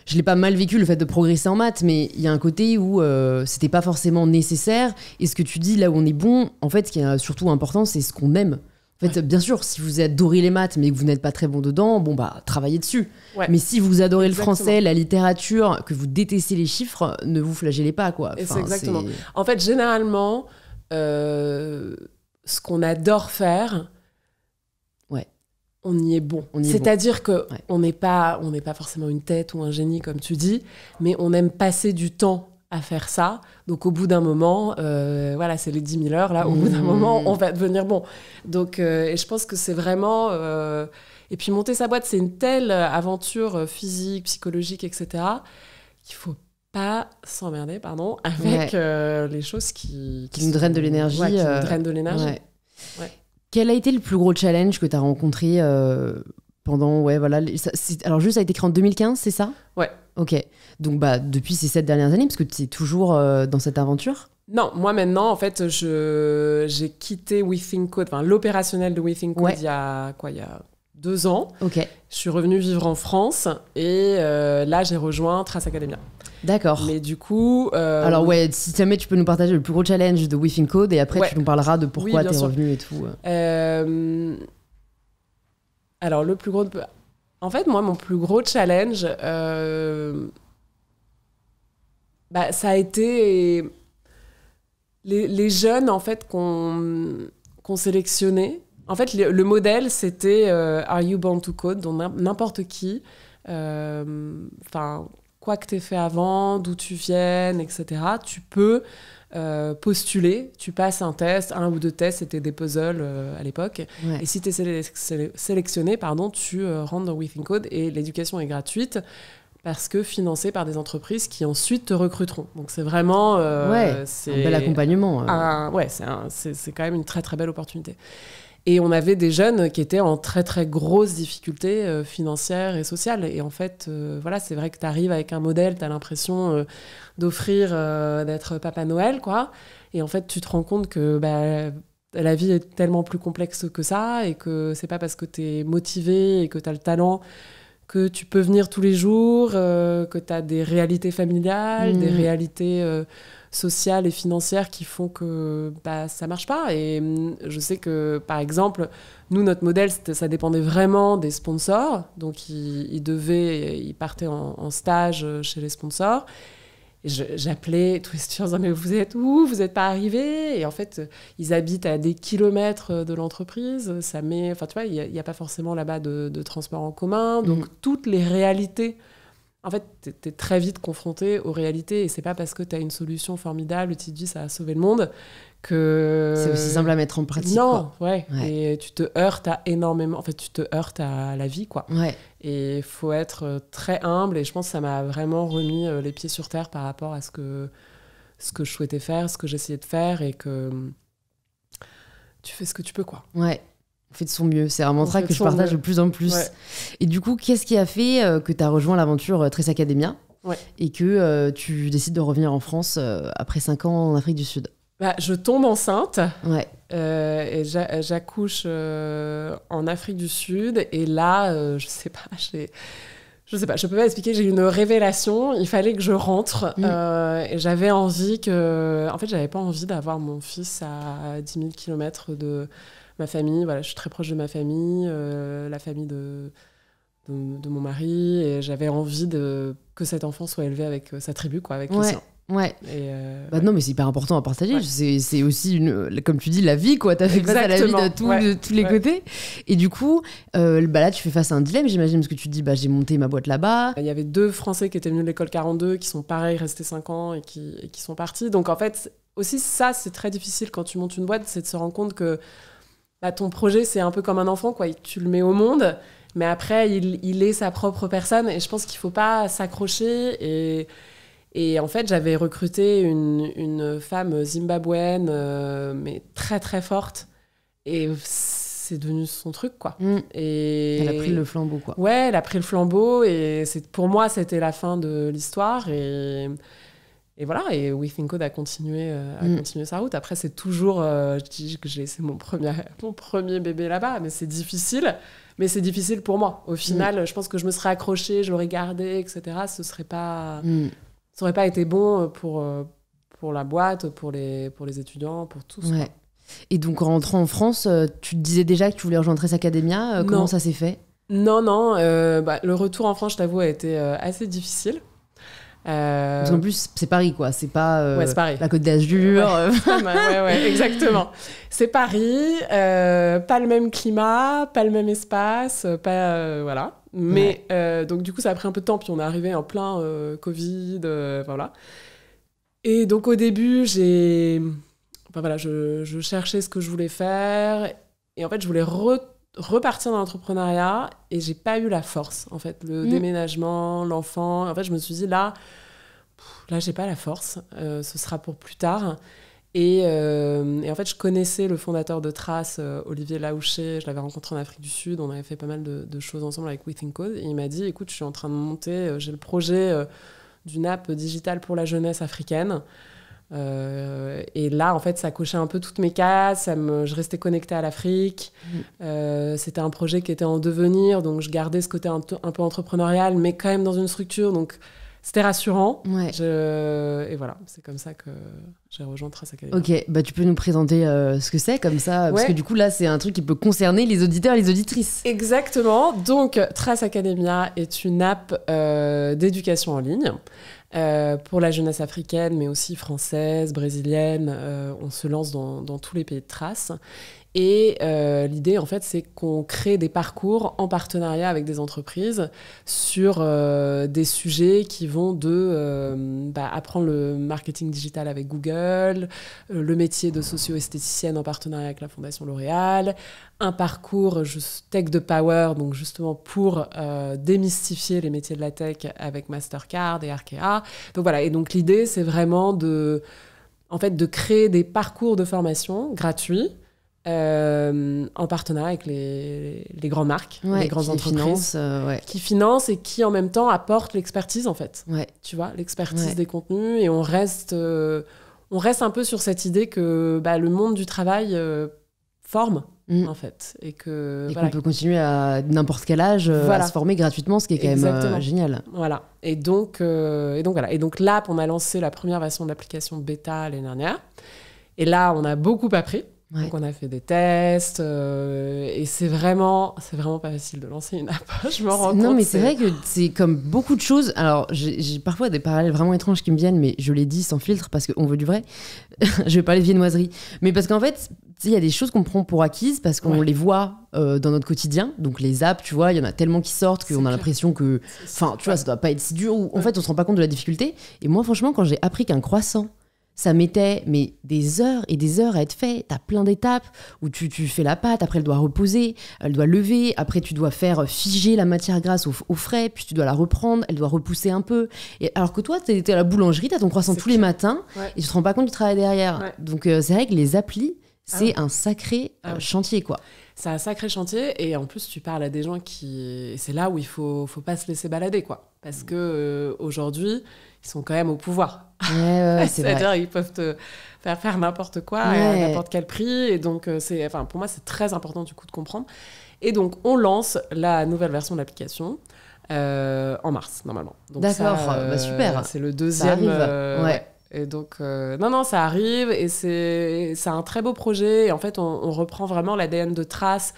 je l'ai pas mal vécu le fait de progresser en maths, mais il y a un côté où c'était pas forcément nécessaire. Et ce que tu dis, là où on est bon, en fait, ce qui est surtout important, c'est ce qu'on aime. En fait, bien sûr, si vous adorez les maths, mais que vous n'êtes pas très bon dedans, travaillez dessus. Ouais. Mais si vous adorez le français, la littérature, que vous détestez les chiffres, ne vous flagellez pas, quoi. Et c'est exactement. En fait, généralement, ce qu'on adore faire, on y est bon. C'est-à-dire qu'on n'est pas forcément une tête ou un génie, comme tu dis, mais on aime passer du temps à faire ça. Donc, au bout d'un moment, c'est les 10 000 heures, là, au bout d'un moment, on va devenir bon. Donc, et je pense que c'est vraiment... Et puis, monter sa boîte, c'est une telle aventure physique, psychologique, etc., qu'il faut pas s'emmerder, avec les choses qui nous drainent de l'énergie. Qui nous drainent de l'énergie. Ouais. Quel a été le plus gros challenge que tu as rencontré pendant... Alors, juste, ça a été créé en 2015, c'est ça ? Ouais. Ok. Donc, depuis ces 7 dernières années, parce que tu es toujours dans cette aventure ? Non, moi maintenant, en fait, j'ai quitté WeThinkCode, l'opérationnel de WeThinkCode il y a 2 ans. Ok. Je suis revenue vivre en France et là, j'ai rejoint Trace Academia. D'accord. Mais du coup... Alors si jamais tu peux nous partager le plus gros challenge de WeThinkCode et après tu nous parleras de pourquoi t'es revenu et tout. Alors le plus gros... En fait, moi, mon plus gros challenge, ça a été les jeunes, en fait, qu'on sélectionnait. En fait, le modèle, c'était Are you born to code ? Donc n'importe qui, quoi que t'aies fait avant, d'où tu viennes, etc., tu peux postuler, tu passes un test, 1 ou 2 tests, c'était des puzzles à l'époque, et si t'es sélectionné, tu rentres dans WeThinkCode, et l'éducation est gratuite, parce que financée par des entreprises qui ensuite te recruteront. Donc c'est vraiment... c'est un bel accompagnement. C'est quand même une très très belle opportunité. Et on avait des jeunes qui étaient en très, très grosses difficultés financières et sociales. Et en fait, c'est vrai que tu arrives avec un modèle, tu as l'impression d'offrir, d'être Papa Noël, quoi. Et en fait, tu te rends compte que la vie est tellement plus complexe que ça et que c'est pas parce que tu es motivé et que tu as le talent que tu peux venir tous les jours, que tu as des réalités familiales, des réalités... sociales et financières qui font que ça marche pas. Et je sais que, par exemple, nous, notre modèle, ça dépendait vraiment des sponsors. Donc, ils partaient en stage chez les sponsors. Et j'appelais tous les étudiants en disant « Mais vous êtes où ? Vous n'êtes pas arrivés ?» Et en fait, ils habitent à des kilomètres de l'entreprise. Ça met... Enfin, tu vois, il n'y a pas forcément là-bas de transport en commun. Donc, toutes les réalités en fait, t'es très vite confronté aux réalités et c'est pas parce que t'as une solution formidable, tu te dis ça va sauver le monde que... C'est aussi simple à mettre en pratique. Non, quoi. ouais. Et tu te heurtes à énormément... En fait, tu te heurtes à la vie, quoi. Ouais. Et il faut être très humble et je pense que ça m'a vraiment remis les pieds sur terre par rapport à ce que je souhaitais faire, ce que j'essayais de faire et que tu fais ce que tu peux, quoi. Ouais. On fait de son mieux. C'est un mantra que je partage de plus en plus. Ouais. Et du coup, qu'est-ce qui a fait que tu as rejoint l'aventure Tress Academia et que tu décides de revenir en France après 5 ans en Afrique du Sud? Je tombe enceinte et j'accouche en Afrique du Sud. Et là, je sais pas, je peux pas expliquer, j'ai eu une révélation. Il fallait que je rentre. Et j'avais envie que... En fait, j'avais pas envie d'avoir mon fils à 10 000 km de... ma famille, voilà, je suis très proche de ma famille, la famille de mon mari, et j'avais envie que cet enfant soit élevé avec sa tribu, quoi, avec les siens. Ouais. Et non, mais c'est hyper important à partager. C'est aussi, comme tu dis, la vie, quoi. T'as fait face à la vie de tous les côtés. Et du coup, là, tu fais face à un dilemme, j'imagine, parce que tu te dis, j'ai monté ma boîte là-bas. Il y avait 2 Français qui étaient venus de l'école 42, qui sont pareils, restés 5 ans et qui sont partis. Donc, en fait, aussi, ça, c'est très difficile quand tu montes une boîte, c'est de se rendre compte que ton projet, c'est un peu comme un enfant, quoi. Tu le mets au monde, mais après, il est sa propre personne. Et je pense qu'il ne faut pas s'accrocher. Et en fait, j'avais recruté une femme zimbabwéenne, mais très, très forte. Et c'est devenu son truc, quoi. Et elle a pris le flambeau, quoi. Ouais, elle a pris le flambeau. Et pour moi, c'était la fin de l'histoire. Et voilà, et We Think Code a continué sa route. Après, c'est toujours... je dis que j'ai laissé mon premier bébé là-bas, mais c'est difficile. Mais c'est difficile pour moi. Au final, je pense que je me serais accrochée, je l'aurais gardé, etc. Ça aurait pas été bon pour la boîte, pour les étudiants, pour tous. Ouais. Et donc, en rentrant en France, tu te disais déjà que tu voulais rejoindre Tress Academia. Comment ça s'est fait ? Non. Le retour en France, je t'avoue, a été assez difficile. Parce qu'en plus, c'est Paris, quoi. C'est pas c'est Paris. La Côte d'Azur. Ouais, exactement. C'est Paris, pas le même climat, pas le même espace, voilà. Mais donc, du coup, ça a pris un peu de temps. Puis on est arrivé en plein Covid, voilà. Et donc, au début, je cherchais ce que je voulais faire. Et en fait, je voulais repartir dans l'entrepreneuriat et j'ai pas eu la force, en fait. Le déménagement, l'enfant. En fait, je me suis dit, là, j'ai pas la force. Ce sera pour plus tard. Et en fait, je connaissais le fondateur de Trace, Olivier Laouché. Je l'avais rencontré en Afrique du Sud. On avait fait pas mal de choses ensemble avec We Think Code. Et il m'a dit, écoute, je suis en train de monter, j'ai le projet d'une app digitale pour la jeunesse africaine. Et là, en fait, ça cochait un peu toutes mes cases. Je restais connectée à l'Afrique. C'était un projet qui était en devenir, donc je gardais ce côté un peu entrepreneurial, mais quand même dans une structure. Donc, c'était rassurant. Ouais. Et voilà, c'est comme ça que j'ai rejoint Tress Academia. Ok, tu peux nous présenter ce que c'est comme ça, parce que du coup là, c'est un truc qui peut concerner les auditeurs et les auditrices. Exactement. Donc, Tress Academia est une app d'éducation en ligne. Pour la jeunesse africaine, mais aussi française, brésilienne. On se lance dans tous les pays de Trace. Et l'idée, en fait, c'est qu'on crée des parcours en partenariat avec des entreprises sur des sujets qui vont de apprendre le marketing digital avec Google, le métier de socio-esthéticienne en partenariat avec la Fondation L'Oréal, un parcours tech de power, donc justement pour démystifier les métiers de la tech avec Mastercard et Arkea. Donc voilà, et donc l'idée, c'est vraiment de créer des parcours de formation gratuits en partenariat avec les grandes marques, les grandes entreprises qui financent et qui en même temps apportent l'expertise, en fait. Tu vois, l'expertise des contenus, et on reste un peu sur cette idée que le monde du travail forme, en fait, et qu'on peut continuer à n'importe quel âge à se former gratuitement, ce qui est quand même génial. Voilà. Et donc voilà. Et donc l'app, on a lancé la première version de l'application bêta l'année dernière. Et là, on a beaucoup appris. Ouais. Donc on a fait des tests et c'est vraiment pas facile de lancer une app. Je me rends compte. Non, mais c'est vrai que c'est comme beaucoup de choses. Alors, j'ai parfois des parallèles vraiment étranges qui me viennent, mais je les dis sans filtre parce qu'on veut du vrai. Je vais parler de viennoiserie. Mais parce qu'en fait, il y a des choses qu'on prend pour acquises parce qu'on les voit dans notre quotidien. Donc les apps, tu vois, il y en a tellement qui sortent qu'on a l'impression que... Enfin, tu vois, ça doit pas être si dur. Ou, en fait, on se rend pas compte de la difficulté. Et moi, franchement, quand j'ai appris qu'un croissant, ça mettait des heures et des heures à être fait. T'as plein d'étapes où tu fais la pâte, après elle doit reposer, elle doit lever, après tu dois faire figer la matière grasse au frais, puis tu dois la reprendre, elle doit repousser un peu. Et alors que toi, t'es à la boulangerie, t'as ton croissant tous les matins et tu te rends pas compte du travail derrière. Ouais. Donc c'est vrai que les applis, c'est un sacré chantier, quoi. C'est un sacré chantier et en plus tu parles à des gens c'est là où il faut pas se laisser balader, quoi. Parce que aujourd'hui, ils sont quand même au pouvoir. C'est-à-dire ils peuvent te faire n'importe quoi à n'importe quel prix. Et donc, pour moi, c'est très important du coup de comprendre. Et donc, on lance la nouvelle version de l'application en mars, normalement. Donc d'accord, super. C'est le deuxième... Ça arrive. Et donc, non, ça arrive et c'est un très beau projet. Et en fait, on reprend vraiment l'ADN de Trace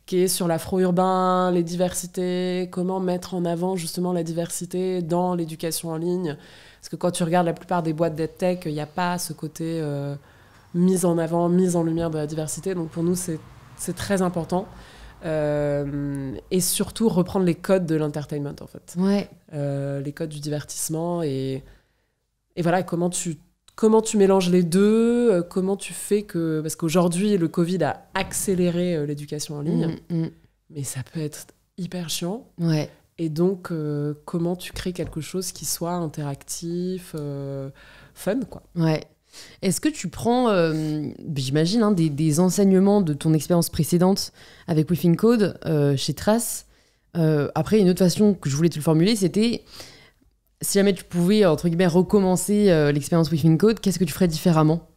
qui est sur l'afro-urbain, les diversités, comment mettre en avant justement la diversité dans l'éducation en ligne. Parce que quand tu regardes la plupart des boîtes d'EdTech, il n'y a pas ce côté mise en avant, mise en lumière de la diversité. Donc pour nous, c'est très important. Et surtout, reprendre les codes de l'entertainment, en fait. Ouais. Les codes du divertissement et voilà, comment tu mélanges les deux, comment tu fais que... Parce qu'aujourd'hui, le Covid a accéléré l'éducation en ligne, mais ça peut être hyper chiant. Ouais. Et donc, comment tu crées quelque chose qui soit interactif, fun, quoi. Ouais. Est-ce que tu prends, j'imagine, des enseignements de ton expérience précédente avec Within Code chez Trace Après, une autre façon que je voulais te le formuler, c'était... Si jamais tu pouvais, entre guillemets, recommencer l'expérience Within Code, qu'est-ce que tu ferais différemment ?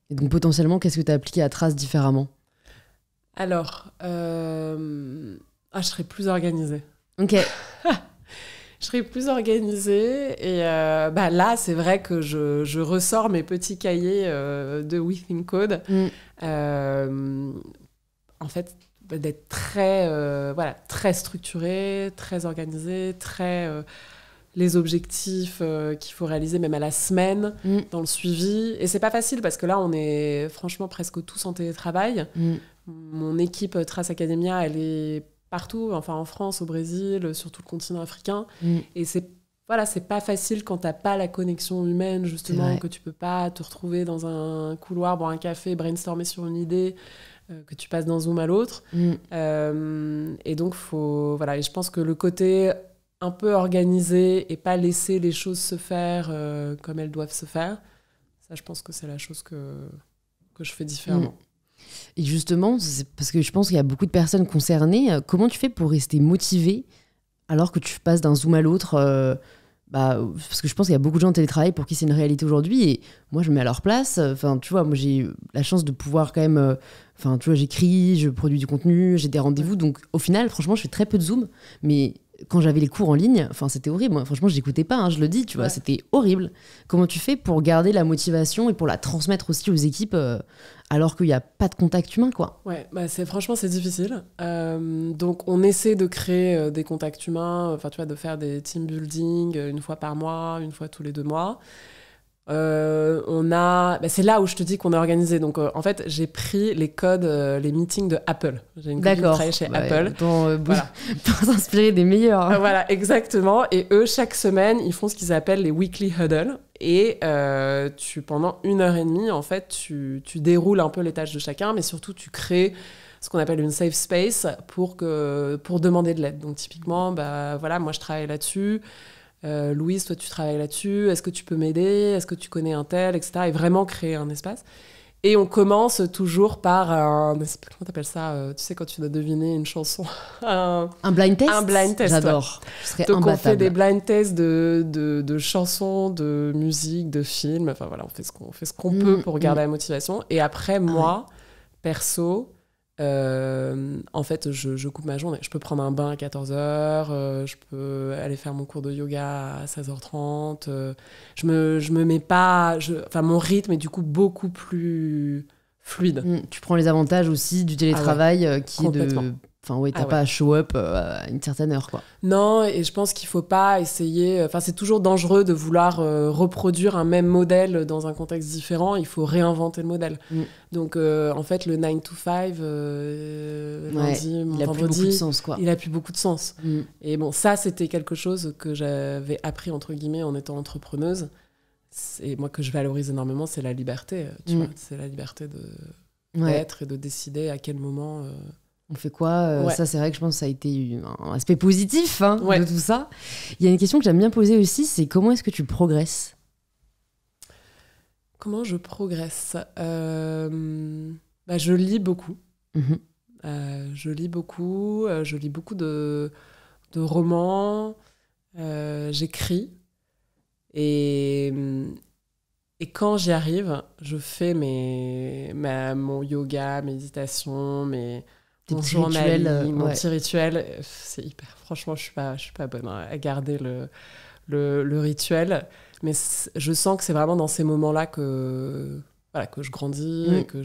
Et donc, potentiellement, qu'est-ce que tu as appliqué à Trace différemment ? Alors, je serais plus organisée. Ok. Je serais plus organisée. Et là, c'est vrai que je ressors mes petits cahiers de Within Code. En fait, d'être très structurée, très organisée, les objectifs qu'il faut réaliser même à la semaine, dans le suivi. Et c'est pas facile parce que là, on est franchement presque tous en télétravail. Mon équipe Trace Academia, elle est partout, enfin en France, au Brésil, sur tout le continent africain. Et c'est pas facile quand t'as pas la connexion humaine, justement, que tu peux pas te retrouver dans un couloir, boire un café, brainstormer sur une idée, que tu passes d'un Zoom à l'autre. Et donc, et je pense que le côté... un peu organisé et pas laisser les choses se faire comme elles doivent se faire. Ça, je pense que c'est la chose que je fais différemment. Et justement, c'est parce que je pense qu'il y a beaucoup de personnes concernées. Comment tu fais pour rester motivé alors que tu passes d'un Zoom à l'autre parce que je pense qu'il y a beaucoup de gens en télétravail pour qui c'est une réalité aujourd'hui. Et moi, je me mets à leur place. Enfin, tu vois, moi, j'ai la chance de pouvoir quand même... Enfin, tu vois, j'écris, je produis du contenu, j'ai des rendez-vous. Donc, au final, franchement, je fais très peu de Zoom. Mais... quand j'avais les cours en ligne, c'était horrible. Moi, franchement, je n'écoutais pas, je le dis, tu vois, c'était horrible. Comment tu fais pour garder la motivation et pour la transmettre aussi aux équipes alors qu'il n'y a pas de contact humain, quoi ? Ouais, franchement, c'est difficile. Donc, on essaie de créer des contacts humains, tu vois, de faire des team building une fois par mois, une fois tous les 2 mois. C'est là où je te dis qu'on est organisé. Donc en fait, j'ai pris les codes, les meetings de Apple. J'ai une copine qui travaille chez Apple. Pour s'inspirer des meilleurs. Voilà, exactement. Et eux, chaque semaine, ils font ce qu'ils appellent les weekly huddle. Et pendant 1h30, en fait, tu déroules un peu les tâches de chacun, mais surtout tu crées ce qu'on appelle une safe space pour demander de l'aide. Donc typiquement, moi je travaille là-dessus. Louise, toi tu travailles là-dessus, est-ce que tu peux m'aider, est-ce que tu connais un tel, etc. Et vraiment créer un espace. Et on commence toujours par comment t'appelles ça, tu sais, quand tu dois deviner une chanson. Un blind test. Un blind test. J'adore. Je serais donc imbattable. On fait des blind tests de chansons, de musique, de films. Enfin voilà, on fait ce qu'on peut pour garder la motivation. Et après, moi, perso, en fait, je coupe ma journée. Je peux prendre un bain à 14h, je peux aller faire mon cours de yoga à 16h30. Je me mets pas... mon rythme est du coup beaucoup plus fluide. Tu prends les avantages aussi du télétravail qui est de... Enfin, ouais, t'as pas à show up à une certaine heure, quoi. Non, et je pense qu'il faut pas essayer... Enfin, c'est toujours dangereux de vouloir reproduire un même modèle dans un contexte différent. Il faut réinventer le modèle. Donc, en fait, le 9 to 5, lundi, il a vendredi... plus beaucoup de sens, quoi. Il a plus beaucoup de sens. Et bon, ça, c'était quelque chose que j'avais appris, entre guillemets, en étant entrepreneuse. Et moi, que je valorise énormément, c'est la liberté. Tu vois, c'est la liberté d'être et de décider à quel moment... On fait quoi Ça, c'est vrai que je pense que ça a été un aspect positif de tout ça. Il y a une question que j'aime bien poser aussi, c'est comment est-ce que tu progresses ? Comment je progresse je lis beaucoup. Je lis beaucoup de romans. J'écris. Et quand j'y arrive, je fais mon yoga, méditation, mon journaling, mon petit rituel. C'est hyper... Franchement, je suis pas bonne à garder le rituel. Mais je sens que c'est vraiment dans ces moments-là que je grandis et que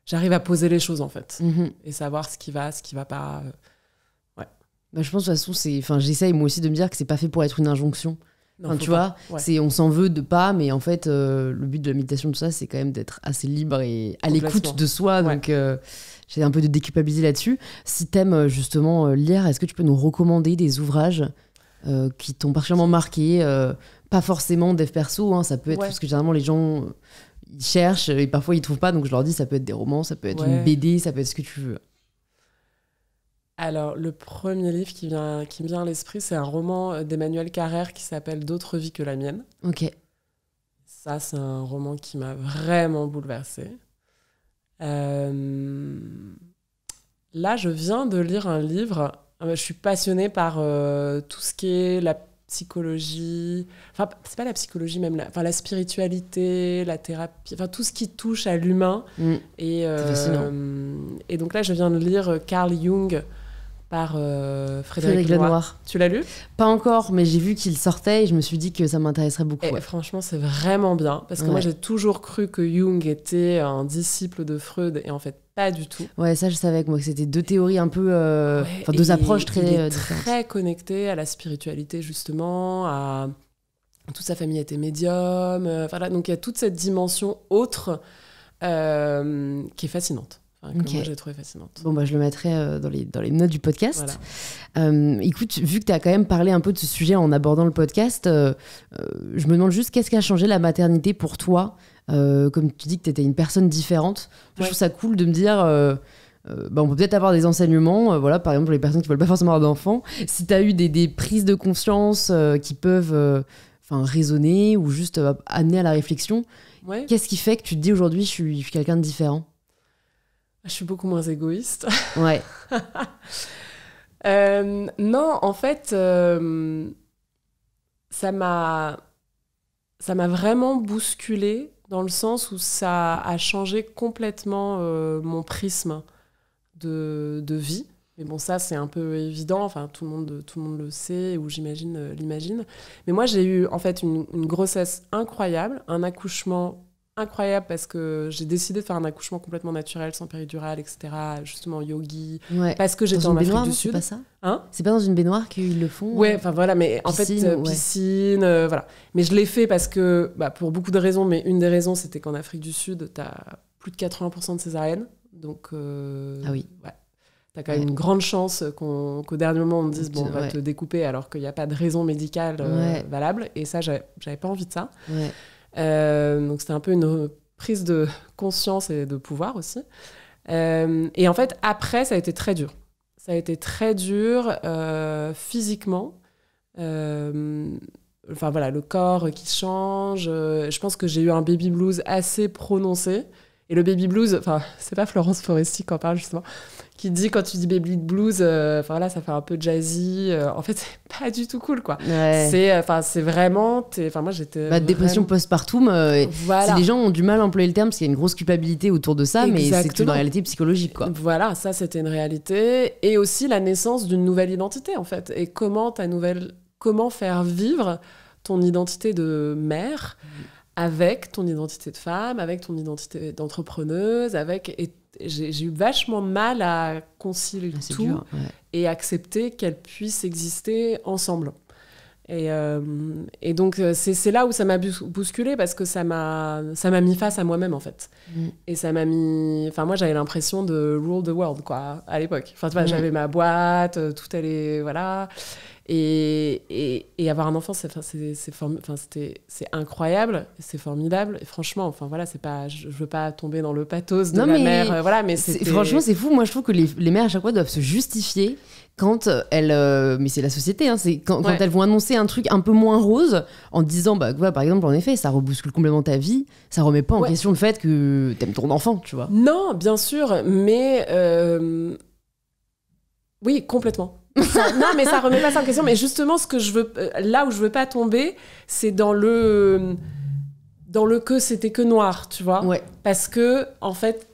j'arrive à poser les choses, en fait. Et savoir ce qui va pas. Je pense, de toute façon, j'essaye moi aussi de me dire que c'est pas fait pour être une injonction. Non, tu vois, on s'en veut de pas, mais en fait, le but de la méditation, tout ça, c'est quand même d'être assez libre et à l'écoute de soi. Donc, j'ai un peu de déculpabiliser là-dessus. Si t'aimes justement lire, est-ce que tu peux nous recommander des ouvrages qui t'ont particulièrement marqué pas forcément dev perso, ça peut être parce que généralement les gens ils cherchent et parfois ils trouvent pas, donc je leur dis ça peut être des romans, ça peut être une BD, ça peut être ce que tu veux. Alors, le premier livre qui me vient à l'esprit, c'est un roman d'Emmanuel Carrère qui s'appelle « D'autres vies que la mienne ». Ok. Ça, c'est un roman qui m'a vraiment bouleversée. Là, je viens de lire un livre. Je suis passionnée par tout ce qui est la psychologie. Enfin, c'est pas la psychologie, même la spiritualité, la thérapie. Enfin, tout ce qui touche à l'humain. Et donc là, je viens de lire Carl Jung par Frédéric Lenoir. Tu l'as lu ? Pas encore, mais j'ai vu qu'il sortait et je me suis dit que ça m'intéresserait beaucoup. Et franchement, c'est vraiment bien. Parce que moi, j'ai toujours cru que Jung était un disciple de Freud et en fait, pas du tout. Ouais, ça, je savais que c'était deux théories un peu... deux approches très différentes. Il est très connecté à la spiritualité, justement, toute sa famille était médium. Donc, il y a toute cette dimension autre qui est fascinante. Que moi j'ai trouvé fascinante. Bon, je le mettrai dans les notes du podcast. Voilà. Écoute, vu que tu as quand même parlé un peu de ce sujet en abordant le podcast, je me demande juste qu'est-ce qui a changé la maternité pour toi, comme tu dis que tu étais une personne différente. Je trouve ça cool de me dire... on peut peut-être avoir des enseignements, par exemple pour les personnes qui ne veulent pas forcément avoir d'enfants. Si tu as eu des prises de conscience qui peuvent résonner ou juste amener à la réflexion, qu'est-ce qui fait que tu te dis aujourd'hui je suis quelqu'un de différent ? Je suis beaucoup moins égoïste. Ouais. Non, en fait, ça m'a vraiment bousculée dans le sens où ça a changé complètement mon prisme de vie. Mais bon, ça, c'est un peu évident. Enfin, tout le monde le sait ou j'imagine l'imagine. Mais moi, j'ai eu en fait une grossesse incroyable, un accouchement incroyable parce que j'ai décidé de faire un accouchement complètement naturel, sans péridurale, etc. Justement, yogi. Parce que j'étais en Afrique du Sud. C'est pas ça ? C'est pas dans une baignoire qu'ils le font ? Ouais, voilà, mais piscine, voilà. Mais je l'ai fait parce que, pour beaucoup de raisons, mais une des raisons, c'était qu'en Afrique du Sud, t'as plus de 80% de césariennes. Donc, ah oui. T'as quand même une grande chance qu'au dernier moment, on te dise, on va te découper alors qu'il n'y a pas de raison médicale valable. Et ça, j'avais pas envie de ça. Donc c'était un peu une prise de conscience et de pouvoir aussi. Et en fait, après, ça a été très dur. Ça a été très dur physiquement. Le corps qui change. Je pense que j'ai eu un baby blues assez prononcé. Et le baby blues, c'est pas Florence Foresti qui en parle justement, qui dit quand tu dis baby blues, ça fait un peu jazzy. En fait, c'est pas du tout cool, quoi. C'est vraiment... moi, j'étais... dépression postpartum, c'est les gens ont du mal à employer le terme parce qu'il y a une grosse culpabilité autour de ça, mais c'est une réalité psychologique, quoi. Voilà, ça, c'était une réalité. Et aussi la naissance d'une nouvelle identité, en fait. Et comment faire vivre ton identité de mère avec ton identité de femme, avec ton identité d'entrepreneuse, et j'ai eu vachement de mal à concilier tout dur, et accepter qu'elles puissent exister ensemble. Et donc, c'est là où ça m'a bousculée, parce que ça m'a mis face à moi-même, en fait. Et ça m'a mis... Enfin, moi, j'avais l'impression de rule the world, quoi, à l'époque. Enfin, tu vois, j'avais ma boîte, tout allait... Voilà. Et avoir un enfant, c'est incroyable, c'est formidable. Et franchement, enfin, voilà, c'est pas... Je veux pas tomber dans le pathos de la mère, voilà, mais franchement, c'est fou. Moi, je trouve que les mères, à chaque fois, doivent se justifier quand elles... mais c'est la société, hein, c'est quand elles vont annoncer un truc un peu moins rose, en disant, bah, voilà, par exemple, en effet, ça rebouscule complètement ta vie, ça remet pas en question le fait que t'aimes ton enfant, tu vois. Non, bien sûr, mais... Oui, complètement. Non, mais ça remet pas ça en question. Mais justement, ce que je veux, là où je veux pas tomber, c'est dans le que c'était que noir, tu vois. Parce que, en fait...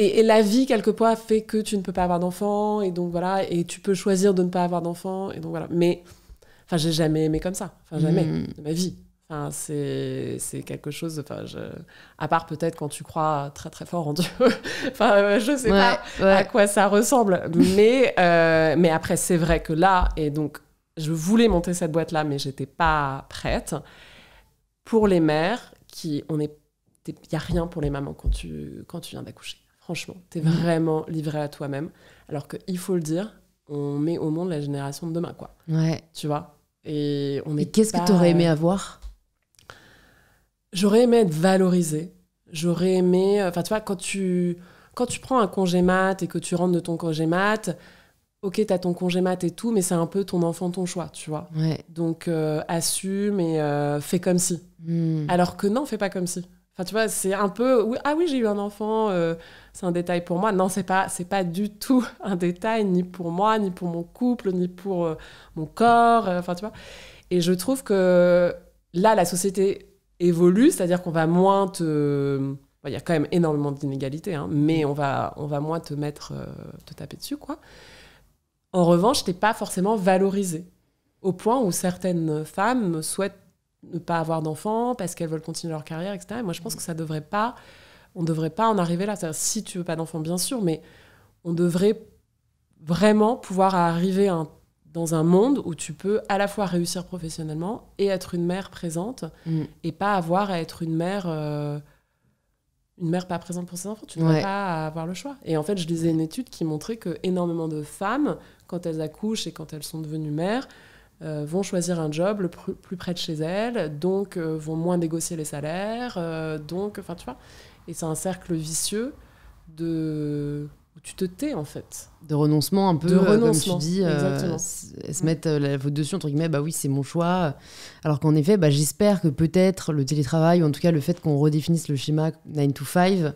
Et la vie, quelquefois, fait que tu ne peux pas avoir d'enfant, et donc voilà, et tu peux choisir de ne pas avoir d'enfant, et donc voilà. Mais, enfin, j'ai jamais aimé comme ça. Enfin, jamais de ma vie. Enfin, c'est quelque chose... Enfin, à part peut-être quand tu crois très, très fort en Dieu. Enfin, je sais pas à quoi ça ressemble. Mais après, c'est vrai que là, et donc, je voulais monter cette boîte-là, mais j'étais pas prête. Pour les mères, il y a rien pour les mamans quand tu viens d'accoucher. Franchement, t'es vraiment livrée à toi-même. Alors qu'il faut le dire, on met au monde la génération de demain, quoi. Tu vois. Et qu'est-ce que t'aurais aimé avoir ? J'aurais aimé être valorisée. J'aurais aimé... Enfin, tu vois, quand tu prends un congé mat et que tu rentres de ton congé mat, ok, t'as ton congé mat et tout, mais c'est un peu ton enfant, ton choix, tu vois. Donc, assume et fais comme si. Alors que non, fais pas comme si. Enfin, tu vois, c'est un peu... Ah oui, j'ai eu un enfant, c'est un détail pour moi. Non, c'est pas du tout un détail, ni pour moi, ni pour mon couple, ni pour mon corps. Enfin, tu vois. Et je trouve que là, la société évolue, c'est-à-dire qu'on va moins te... Il y a quand même énormément d'inégalités, hein, mais on va moins te taper dessus, quoi. En revanche, t'es pas forcément valorisée. Au point où certaines femmes souhaitent ne pas avoir d'enfants parce qu'elles veulent continuer leur carrière, etc. Et moi, je pense que on devrait pas en arriver là. C'est-à-dire, si tu veux pas d'enfants, bien sûr, mais on devrait vraiment pouvoir arriver dans un monde où tu peux à la fois réussir professionnellement et être une mère présente et pas avoir à être une mère pas présente pour ses enfants. Tu ne devrais pas avoir le choix. Et en fait, je lisais une étude qui montrait que énormément de femmes, quand elles accouchent et quand elles sont devenues mères, vont choisir un job le plus près de chez elles, donc vont moins négocier les salaires, donc, enfin, tu vois. Et c'est un cercle vicieux où tu te tais, en fait. De renoncement un peu, comme tu dis, se mettre la faute dessus, entre guillemets, bah oui, c'est mon choix. Alors qu'en effet, bah, j'espère que peut-être le télétravail, ou en tout cas le fait qu'on redéfinisse le schéma 9 to 5,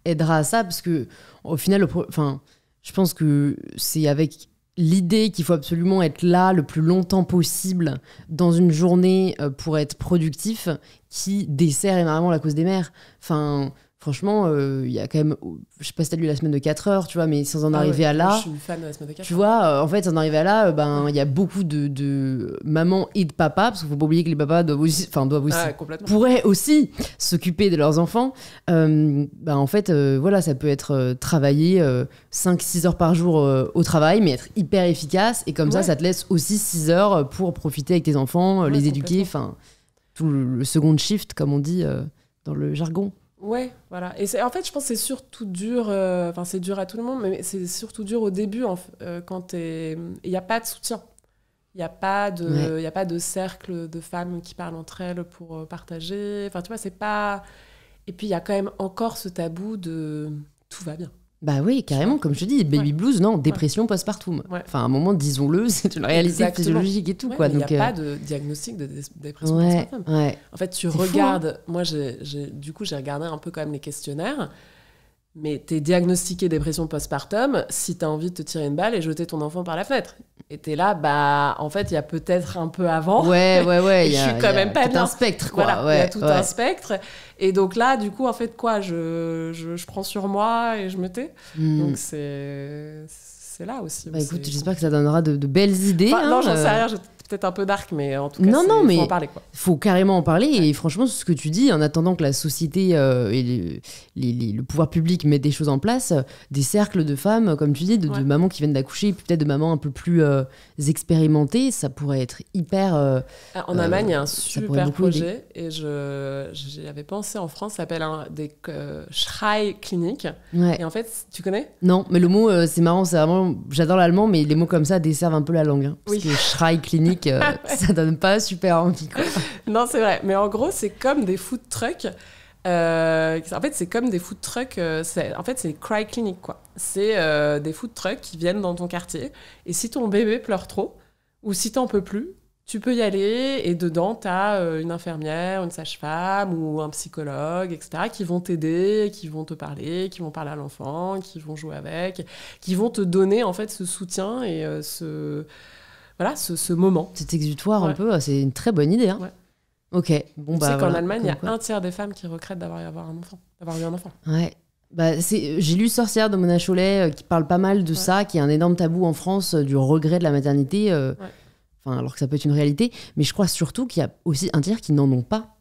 aidera à ça, parce que au final, je pense que c'est avec l'idée qu'il faut absolument être là le plus longtemps possible dans une journée pour être productif qui dessert énormément la cause des mères. Enfin, franchement, il y a quand même... Je sais pas si t'as lu la semaine de 4 heures, tu vois, mais sans en arriver à là... Je suis une fan de la semaine de 4 heures. Tu vois, en fait, sans en arriver à là, il y a beaucoup de mamans et de papas, parce qu'il faut pas oublier que les papas pourraient aussi s'occuper de leurs enfants. En fait, voilà, ça peut être travailler 5-6 heures par jour au travail, mais être hyper efficace, et comme ça te laisse aussi 6 heures pour profiter avec tes enfants, les éduquer, enfin, tout le second shift, comme on dit dans le jargon. Ouais, voilà. Et en fait, je pense que c'est surtout dur, c'est dur à tout le monde, mais c'est surtout dur au début, quand il n'y a pas de soutien. Il n'y a pas de cercle de femmes qui parlent entre elles pour partager. Enfin, tu vois, c'est pas... Et puis, il y a quand même encore ce tabou de tout va bien. Bah oui, carrément, comme je te dis, baby blues, non, dépression postpartum. Enfin, à un moment, disons-le, c'est une réalité physiologique et tout, quoi. Il n'y a pas de diagnostic de dépression postpartum. En fait, tu regardes... Fou, hein. Moi, du coup, j'ai regardé un peu quand même les questionnaires, mais t'es diagnostiqué dépression postpartum si t'as envie de te tirer une balle et jeter ton enfant par la fenêtre. Et t'es là, en fait, il y a peut-être un peu avant. Ouais. Je suis quand même pas bien. Un spectre, quoi. Voilà, il y a tout un spectre. Et donc là, du coup, en fait, quoi, je prends sur moi et je me tais. Donc c'est là aussi. Écoute, j'espère que ça donnera de belles idées. Non, j'en sais rien. peut-être un peu dark, mais en tout cas, non, mais faut en parler, quoi. Faut carrément en parler. Et franchement, ce que tu dis, en attendant que la société et le pouvoir public mettent des choses en place, des cercles de femmes, comme tu dis, de mamans qui viennent d'accoucher, peut-être de mamans un peu plus expérimentées, ça pourrait être hyper... en Allemagne, il y a un super projet, et j'y avais pensé en France, ça s'appelle des Schrei-Kliniken. Ouais. Et en fait, tu connais ? Non, mais le mot, c'est marrant, c'est vraiment... J'adore l'allemand, mais les mots comme ça desservent un peu la langue. Hein, parce que Schrei-Klinik, ça donne pas super envie, quoi. Non, c'est vrai. Mais en gros, c'est comme des food trucks. En fait, c'est comme des food trucks. En fait, c'est des cry clinic, quoi. C'est des food trucks qui viennent dans ton quartier. Et si ton bébé pleure trop, ou si t'en peux plus, tu peux y aller. Et dedans, t'as une infirmière, une sage-femme ou un psychologue, etc., qui vont t'aider, qui vont te parler, qui vont parler à l'enfant, qui vont jouer avec, qui vont te donner, en fait, ce soutien et ce moment. Cet exutoire un peu, c'est une très bonne idée. Hein. Ouais. Ok. Bon, tu sais qu'en Allemagne, il y a un tiers des femmes qui regrettent d'avoir eu un enfant. Ouais. J'ai lu Sorcière de Mona Chollet qui parle pas mal de ça, qui est un énorme tabou en France, du regret de la maternité, alors que ça peut être une réalité. Mais je crois surtout qu'il y a aussi un tiers qui n'en ont pas.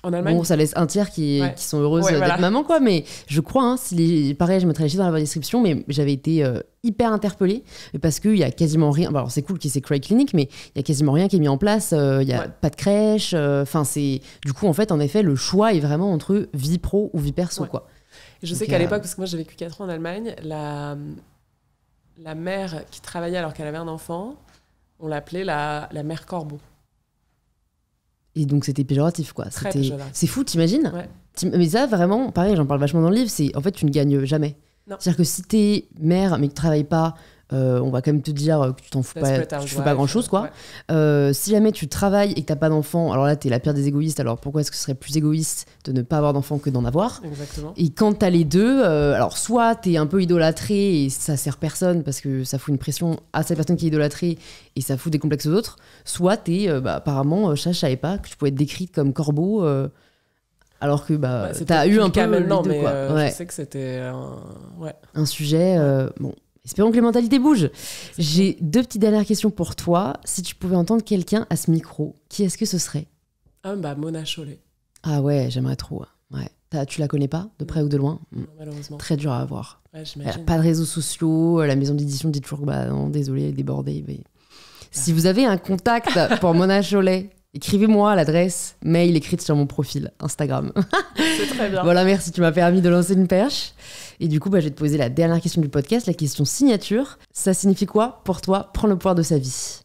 En Allemagne. Bon, ça laisse un tiers qui sont heureuses d'être maman, quoi. Mais je crois, pareil, je mettrai les chiffres dans la description, mais j'avais été hyper interpellée parce qu'il y a quasiment rien. Alors, c'est cool qu'il y ait ces Cry Clinic, mais il y a quasiment rien qui est mis en place. Il y a pas de crèche. Du coup, en fait, en effet, le choix est vraiment entre vie pro ou vie perso, quoi. Et je sais qu'à l'époque, parce que moi, j'ai vécu 4 ans en Allemagne, la mère qui travaillait alors qu'elle avait un enfant, on l'appelait la mère corbeau. Et donc c'était péjoratif, quoi. Très péjoratif. C'est fou, t'imagines ? Mais ça, vraiment, pareil, j'en parle vachement dans le livre, c'est en fait, tu ne gagnes jamais. Non. C'est-à-dire que si t'es mère mais que tu travailles pas, on va quand même te dire que tu t'en fous pas, tu fais pas grand-chose, quoi. Si jamais tu travailles et que t'as pas d'enfant, alors là, t'es la pire des égoïstes. Alors pourquoi est-ce que ce serait plus égoïste de ne pas avoir d'enfant que d'en avoir ? Exactement. Et quand t'as les deux, alors soit t'es un peu idolâtré et ça sert personne parce que ça fout une pression à cette personne qui est idolâtrée et ça fout des complexes aux autres, soit t'es, apparemment, je savais pas que tu pouvais être décrite comme corbeau... alors que t'as eu un peu maintenant, les deux, quoi. Je sais que c'était un sujet... bon, espérons que les mentalités bougent. J'ai 2 petites dernières questions pour toi. Si tu pouvais entendre quelqu'un à ce micro, qui est-ce que ce serait ? Mona Chollet. Ah ouais, j'aimerais trop. Ouais. Tu la connais pas, de près ou de loin ? Non, malheureusement. Très dur à avoir. Ouais, j'imagine. Pas de réseaux sociaux, la maison d'édition dit toujours non, désolé, elle est débordée. Mais... Si vous avez un contact pour Mona Chollet, écrivez-moi à l'adresse mail écrite sur mon profil Instagram. C'est très bien. Voilà, merci, tu m'as permis de lancer une perche. Et du coup, je vais te poser la dernière question du podcast, la question signature. Ça signifie quoi pour toi, prendre le pouvoir de sa vie ?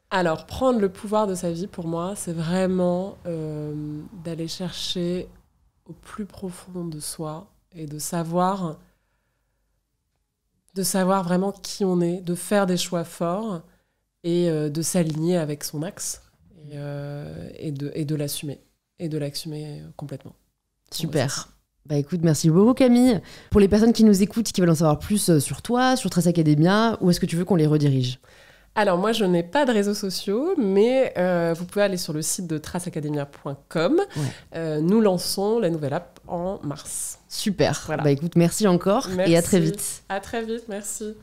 Alors, prendre le pouvoir de sa vie, pour moi, c'est vraiment d'aller chercher au plus profond de soi et de savoir vraiment qui on est, de faire des choix forts et de s'aligner avec son axe. Et de l'assumer. Et de l'assumer complètement. Super. Écoute, merci beaucoup Camille. Pour les personnes qui nous écoutent et qui veulent en savoir plus sur toi, sur Trace Academia, où est-ce que tu veux qu'on les redirige ? Alors moi, je n'ai pas de réseaux sociaux, mais vous pouvez aller sur le site de traceacademia.com. Nous lançons la nouvelle app en mars. Super. Voilà. Écoute, merci encore et à très vite. À très vite, merci.